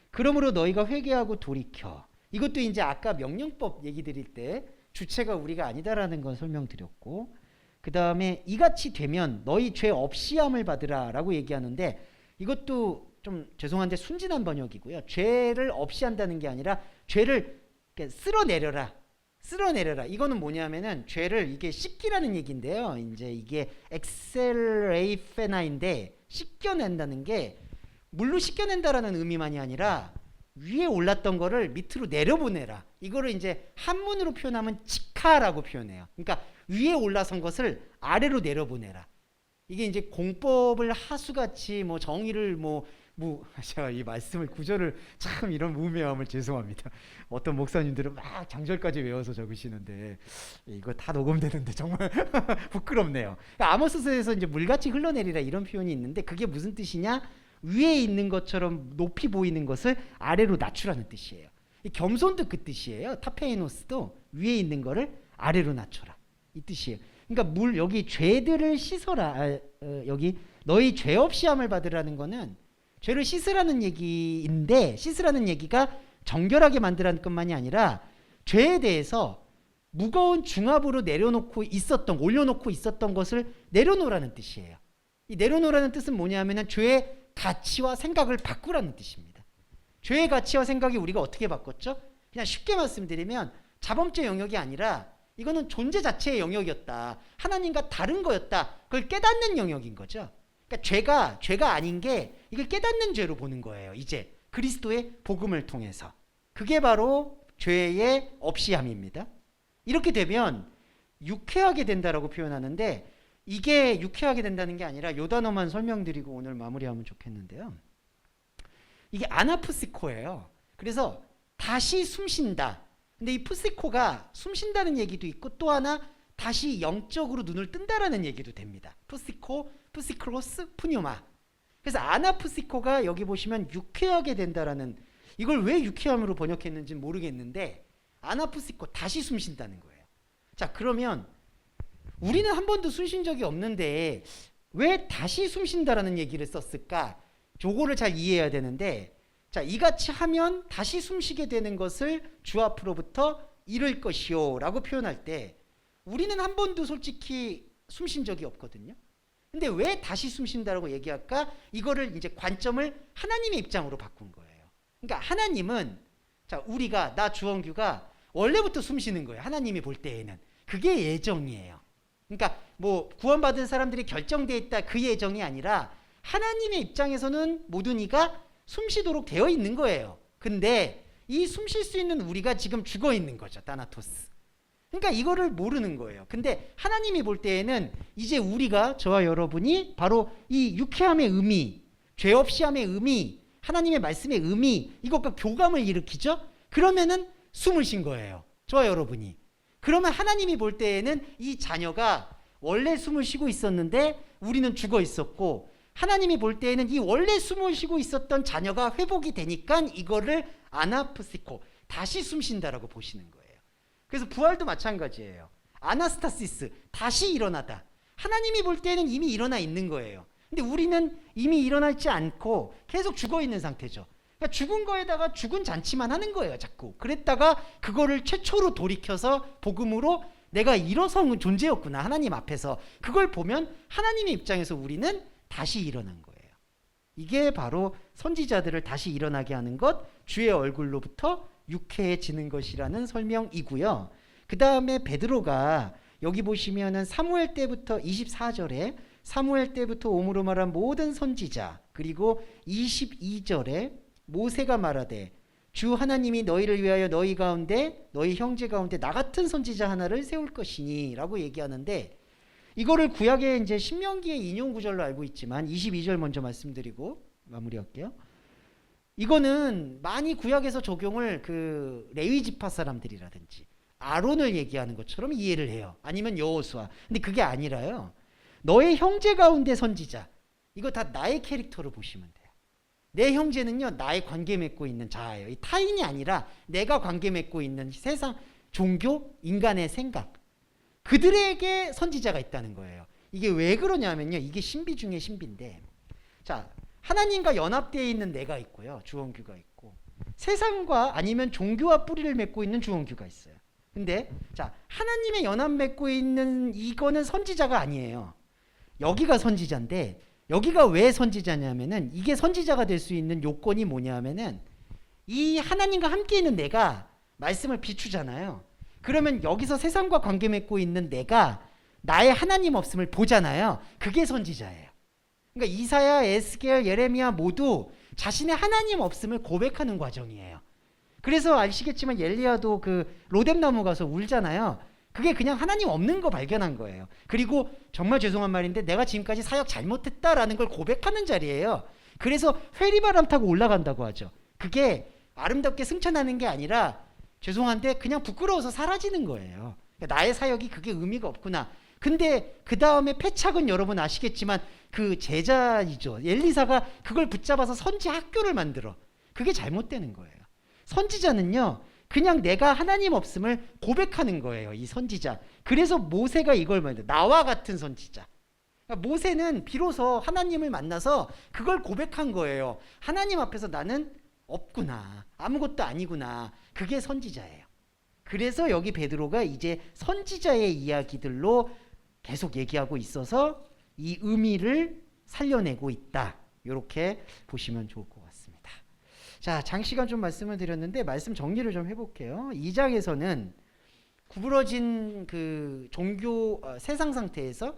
그러므로 너희가 회개하고 돌이켜. 이것도 이제 아까 명령법 얘기 드릴 때 주체가 우리가 아니다라는 건 설명드렸고 그 다음에 이같이 되면 너희 죄 없이 함을 받으라 라고 얘기하는데 이것도 좀 죄송한데 순진한 번역이고요. 죄를 없이 한다는 게 아니라 죄를 쓸어내려라. 이거는 뭐냐면은 죄를 이게 씻기라는 얘기인데요. 이제 이게 엑셀레이페나인데 씻겨낸다는 게 물로 씻겨낸다라는 의미만이 아니라 위에 올랐던 거를 밑으로 내려보내라. 이거를 이제 한문으로 표현하면 직하라고 표현해요. 그러니까 위에 올라선 것을 아래로 내려보내라. 이게 이제 공법을 하수같이 뭐 정의를 제가 이 말씀을 구절을 참 이런 우매함을 죄송합니다. 어떤 목사님들은 막 장절까지 외워서 적으시는데 이거 다 녹음되는데 정말 부끄럽네요. 아모스서에서 이제 물같이 흘러내리라 이런 표현이 있는데 그게 무슨 뜻이냐? 위에 있는 것처럼 높이 보이는 것을 아래로 낮추라는 뜻이에요. 이 겸손도 그 뜻이에요. 타페이노스도 위에 있는 거를 아래로 낮춰라 이 뜻이에요. 그러니까 여기 죄들을 씻어라. 여기 너희 죄 없이 함을 받으라는 거는 죄를 씻으라는 얘기인데, 씻으라는 얘기가 정결하게 만들라는 것만이 아니라 죄에 대해서 무거운 중압으로 내려놓고 있었던, 올려놓고 있었던 것을 내려놓으라는 뜻이에요. 이 내려놓으라는 뜻은 뭐냐면은 죄의 가치와 생각을 바꾸라는 뜻입니다. 죄의 가치와 생각이 우리가 어떻게 바꿨죠? 그냥 쉽게 말씀드리면 자범죄 영역이 아니라 이거는 존재 자체의 영역이었다. 하나님과 다른 거였다. 그걸 깨닫는 영역인 거죠. 그러니까 죄가 아닌 게 이걸 깨닫는 죄로 보는 거예요. 이제 그리스도의 복음을 통해서. 그게 바로 죄의 없이함입니다. 이렇게 되면 유쾌하게 된다라고 표현하는데, 이게 유쾌하게 된다는 게 아니라 요 단어만 설명드리고 오늘 마무리하면 좋겠는데요. 이게 아나푸시코예요. 그래서 다시 숨쉰다. 근데 이 푸시코가 숨쉰다는 얘기도 있고, 또 하나 다시 영적으로 눈을 뜬다라는 얘기도 됩니다. 푸시코, 푸시크로스, 푸뉴마. 그래서 아나푸시코가 여기 보시면 유쾌하게 된다라는, 이걸 왜 유쾌함으로 번역했는지 모르겠는데 아나푸시코, 다시 숨쉰다는 거예요. 자, 그러면 우리는 한 번도 숨쉰 적이 없는데 왜 다시 숨쉰다라는 얘기를 썼을까? 요거를 잘 이해해야 되는데, 자, 이같이 하면 다시 숨쉬게 되는 것을 주 앞으로부터 이룰 것이요 라고 표현할 때 우리는 한 번도 솔직히 숨쉰 적이 없거든요. 근데 왜 다시 숨쉰다라고 얘기할까? 이거를 이제 관점을 하나님의 입장으로 바꾼 거예요. 그러니까 하나님은, 자, 우리가, 나 주원규가 원래부터 숨쉬는 거예요. 하나님이 볼 때에는. 그게 예정이에요. 그러니까 뭐 구원받은 사람들이 결정되어 있다, 그 예정이 아니라 하나님의 입장에서는 모든 이가 숨쉬도록 되어 있는 거예요. 근데 이 숨쉴 수 있는 우리가 지금 죽어 있는 거죠. 타나토스. 그러니까 이거를 모르는 거예요. 근데 하나님이 볼 때에는 이제 우리가, 저와 여러분이 바로 이 유쾌함의 의미, 죄 없이 함의 의미, 하나님의 말씀의 의미, 이것과 교감을 일으키죠. 그러면은 숨을 쉰 거예요. 저와 여러분이. 그러면 하나님이 볼 때에는 이 자녀가 원래 숨을 쉬고 있었는데 우리는 죽어 있었고, 하나님이 볼 때에는 이 원래 숨을 쉬고 있었던 자녀가 회복이 되니까 이거를 아나푸시코, 다시 숨쉰다라고 보시는 거예요. 그래서 부활도 마찬가지예요. 아나스타시스, 다시 일어나다. 하나님이 볼 때는 이미 일어나 있는 거예요. 근데 우리는 이미 일어나지 않고 계속 죽어 있는 상태죠. 그러니까 죽은 거에다가 죽은 잔치만 하는 거예요, 자꾸. 그랬다가 그거를 최초로 돌이켜서 복음으로 내가 일어선 존재였구나, 하나님 앞에서. 그걸 보면 하나님의 입장에서 우리는 다시 일어난 거예요. 이게 바로 선지자들을 다시 일어나게 하는 것, 주의 얼굴로부터 유쾌해지는 것이라는 설명이고요. 그 다음에 베드로가 여기 보시면은 사무엘 때부터 24절에 사무엘 때부터 오므로 말한 모든 선지자, 그리고 22절에 모세가 말하되 주 하나님이 너희를 위하여 너희 가운데, 너희 형제 가운데 나 같은 선지자 하나를 세울 것이니 라고 얘기하는데, 이거를 구약의 이제 신명기의 인용 구절로 알고 있지만 22절 먼저 말씀드리고 마무리할게요. 이거는 많이 구약에서 적용을 그 레위 지파 사람들이라든지 아론을 얘기하는 것처럼 이해를 해요. 아니면 여호수아. 근데 그게 아니라요. 너의 형제 가운데 선지자. 이거 다 나의 캐릭터로 보시면 돼요. 내 형제는요, 나의 관계 맺고 있는 자예요. 이 타인이 아니라 내가 관계 맺고 있는 세상, 종교, 인간의 생각. 그들에게 선지자가 있다는 거예요. 이게 왜 그러냐면요. 이게 신비 중에 신비인데, 자, 하나님과 연합되어 있는 내가 있고요. 주원규가 있고, 세상과 아니면 종교와 뿌리를 맺고 있는 주원규가 있어요. 근데 자, 하나님의 연합 맺고 있는 이거는 선지자가 아니에요. 여기가 선지자인데, 여기가 왜 선지자냐면은, 이게 선지자가 될 수 있는 요건이 뭐냐면은, 이 하나님과 함께 있는 내가 말씀을 비추잖아요. 그러면 여기서 세상과 관계 맺고 있는 내가 나의 하나님 없음을 보잖아요. 그게 선지자예요. 그러니까 이사야, 에스겔, 예레미야 모두 자신의 하나님 없음을 고백하는 과정이에요. 그래서 아시겠지만 엘리야도 그 로뎀나무 가서 울잖아요. 그게 그냥 하나님 없는 거 발견한 거예요. 그리고 정말 죄송한 말인데 내가 지금까지 사역 잘못했다라는 걸 고백하는 자리예요. 그래서 회리바람 타고 올라간다고 하죠. 그게 아름답게 승천하는 게 아니라, 죄송한데 그냥 부끄러워서 사라지는 거예요. 그러니까 나의 사역이 그게 의미가 없구나. 근데 그 다음에 패착은 여러분 아시겠지만 그 제자이죠. 엘리사가 그걸 붙잡아서 선지 학교를 만들어. 그게 잘못되는 거예요. 선지자는요, 그냥 내가 하나님 없음을 고백하는 거예요, 이 선지자. 그래서 모세가 이걸 말해요. 나와 같은 선지자. 그러니까 모세는 비로소 하나님을 만나서 그걸 고백한 거예요. 하나님 앞에서 나는 없구나. 아무것도 아니구나. 그게 선지자예요. 그래서 여기 베드로가 이제 선지자의 이야기들로 계속 얘기하고 있어서 이 의미를 살려내고 있다. 이렇게 보시면 좋을 것 같습니다. 자, 장시간 좀 말씀을 드렸는데 말씀 정리를 좀 해볼게요. 2장에서는 구부러진 그 종교 세상 상태에서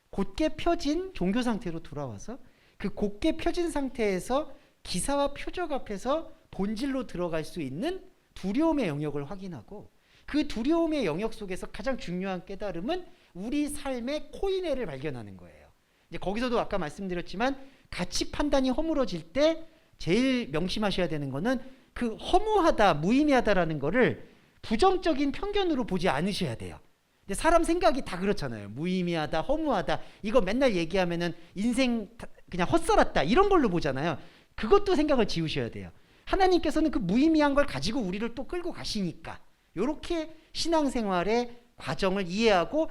곧게 펴진 종교 상태로 돌아와서 그 곧게 펴진 상태에서 기사와 표적 앞에서 본질로 들어갈 수 있는 두려움의 영역을 확인하고 그 두려움의 영역 속에서 가장 중요한 깨달음은 우리 삶의 코인애를 발견하는 거예요. 이제 거기서도 아까 말씀드렸지만 가치 판단이 허물어질 때 제일 명심하셔야 되는 거는 그 허무하다, 무의미하다라는 거를 부정적인 편견으로 보지 않으셔야 돼요. 근데 사람 생각이 다 그렇잖아요. 무의미하다, 허무하다 이거 맨날 얘기하면은 인생 그냥 헛살았다 이런 걸로 보잖아요. 그것도 생각을 지우셔야 돼요. 하나님께서는 그 무의미한 걸 가지고 우리를 또 끌고 가시니까 이렇게 신앙생활의 과정을 이해하고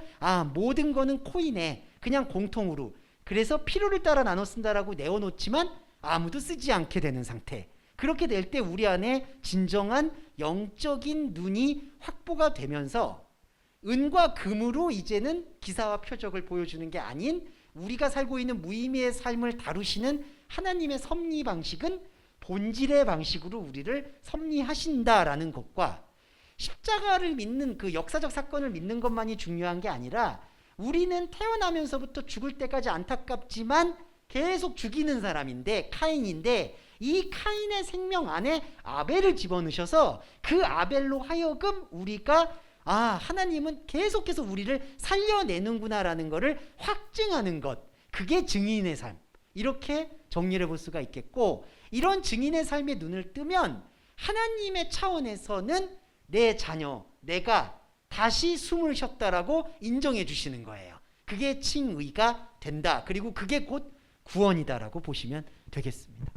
모든 거는 코인에 그냥 공통으로 그래서 필요를 따라 나눠 쓴다라고 내어놓지만 아무도 쓰지 않게 되는 상태. 그렇게 될 때 우리 안에 진정한 영적인 눈이 확보가 되면서 은과 금으로 이제는 기사와 표적을 보여주는 게 아닌 우리가 살고 있는 무의미의 삶을 다루시는 하나님의 섭리 방식은 본질의 방식으로 우리를 섭리하신다라는 것과 십자가를 믿는 그 역사적 사건을 믿는 것만이 중요한 게 아니라 우리는 태어나면서부터 죽을 때까지 안타깝지만 계속 죽이는 사람인데 카인인데 이 카인의 생명 안에 아벨을 집어넣으셔서 그 아벨로 하여금 우리가 하나님은 계속해서 우리를 살려내는구나라는 것을 확증하는 것 그게 증인의 삶 이렇게 정리를 볼 수가 있겠고 이런 증인의 삶의 눈을 뜨면 하나님의 차원에서는 내 자녀 내가 다시 숨을 쉬었다라고 인정해 주시는 거예요. 그게 칭의가 된다. 그리고 그게 곧 구원이다라고 보시면 되겠습니다.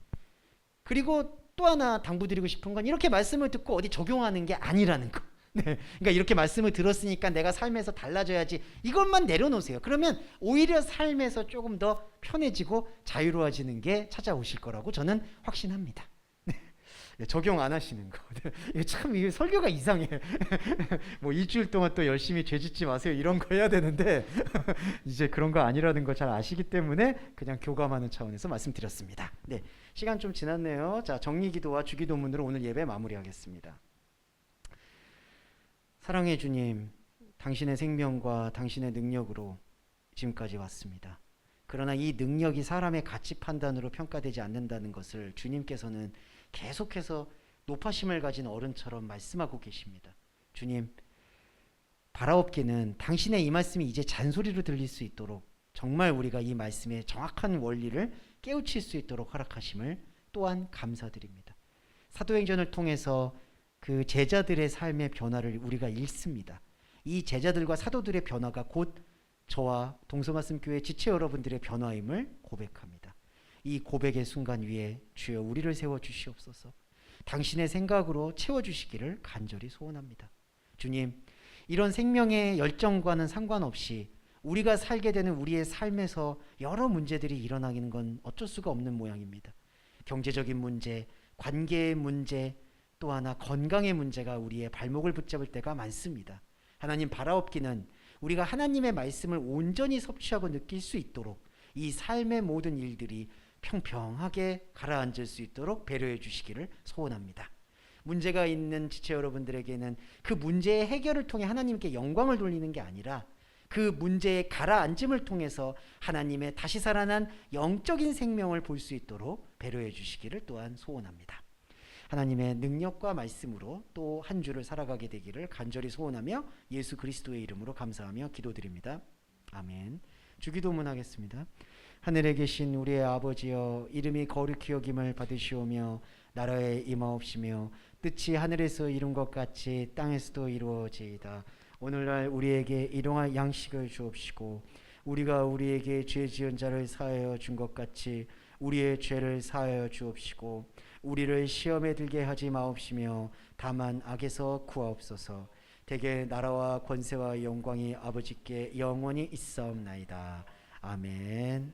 그리고 또 하나 당부드리고 싶은 건 이렇게 말씀을 듣고 어디 적용하는 게 아니라는 거. 네, 그러니까 이렇게 말씀을 들었으니까 내가 삶에서 달라져야지 이것만 내려놓으세요. 그러면 오히려 삶에서 조금 더 편해지고 자유로워지는 게 찾아오실 거라고 저는 확신합니다. 네, 적용 안 하시는 거. 참 이게 설교가 이상해. 뭐 일주일 동안 또 열심히 죄짓지 마세요 이런 거 해야 되는데 이제 그런 거 아니라는 거 잘 아시기 때문에 그냥 교감하는 차원에서 말씀드렸습니다. 네, 시간 좀 지났네요. 자, 정리기도와 주기도문으로 오늘 예배 마무리하겠습니다. 사랑의 주님, 당신의 생명과 당신의 능력으로 지금까지 왔습니다. 그러나 이 능력이 사람의 가치 판단으로 평가되지 않는다는 것을 주님께서는 계속해서 높아심을 가진 어른처럼 말씀하고 계십니다. 주님, 바라옵기는 당신의 이 말씀이 이제 잔소리로 들릴 수 있도록 정말 우리가 이 말씀의 정확한 원리를 깨우칠 수 있도록 허락하심을 또한 감사드립니다. 사도행전을 통해서 그 제자들의 삶의 변화를 우리가 읽습니다. 이 제자들과 사도들의 변화가 곧 저와 동서말씀교회 지체 여러분들의 변화임을 고백합니다. 이 고백의 순간 위에 주여 우리를 세워주시옵소서. 당신의 생각으로 채워주시기를 간절히 소원합니다. 주님, 이런 생명의 열정과는 상관없이 우리가 살게 되는 우리의 삶에서 여러 문제들이 일어나는 건 어쩔 수가 없는 모양입니다. 경제적인 문제, 관계의 문제, 또 하나 건강의 문제가 우리의 발목을 붙잡을 때가 많습니다. 하나님 바라옵기는 우리가 하나님의 말씀을 온전히 섭취하고 느낄 수 있도록 이 삶의 모든 일들이 평평하게 가라앉을 수 있도록 배려해 주시기를 소원합니다. 문제가 있는 지체 여러분들에게는 그 문제의 해결을 통해 하나님께 영광을 돌리는 게 아니라 그 문제의 가라앉음을 통해서 하나님의 다시 살아난 영적인 생명을 볼 수 있도록 배려해 주시기를 또한 소원합니다. 하나님의 능력과 말씀으로 또 한 주를 살아가게 되기를 간절히 소원하며 예수 그리스도의 이름으로 감사하며 기도드립니다. 아멘. 주기도문 하겠습니다. 하늘에 계신 우리의 아버지여, 이름이 거룩히 여김을 받으시오며 나라에 임하옵시며 뜻이 하늘에서 이룬 것 같이 땅에서도 이루어지이다. 오늘날 우리에게 일용할 양식을 주옵시고 우리가 우리에게 죄 지은 자를 사하여 준 것 같이 우리의 죄를 사하여 주옵시고 우리를 시험에 들게 하지 마옵시며 다만 악에서 구하옵소서. 대개 나라와 권세와 영광이 아버지께 영원히 있사옵나이다. 아멘.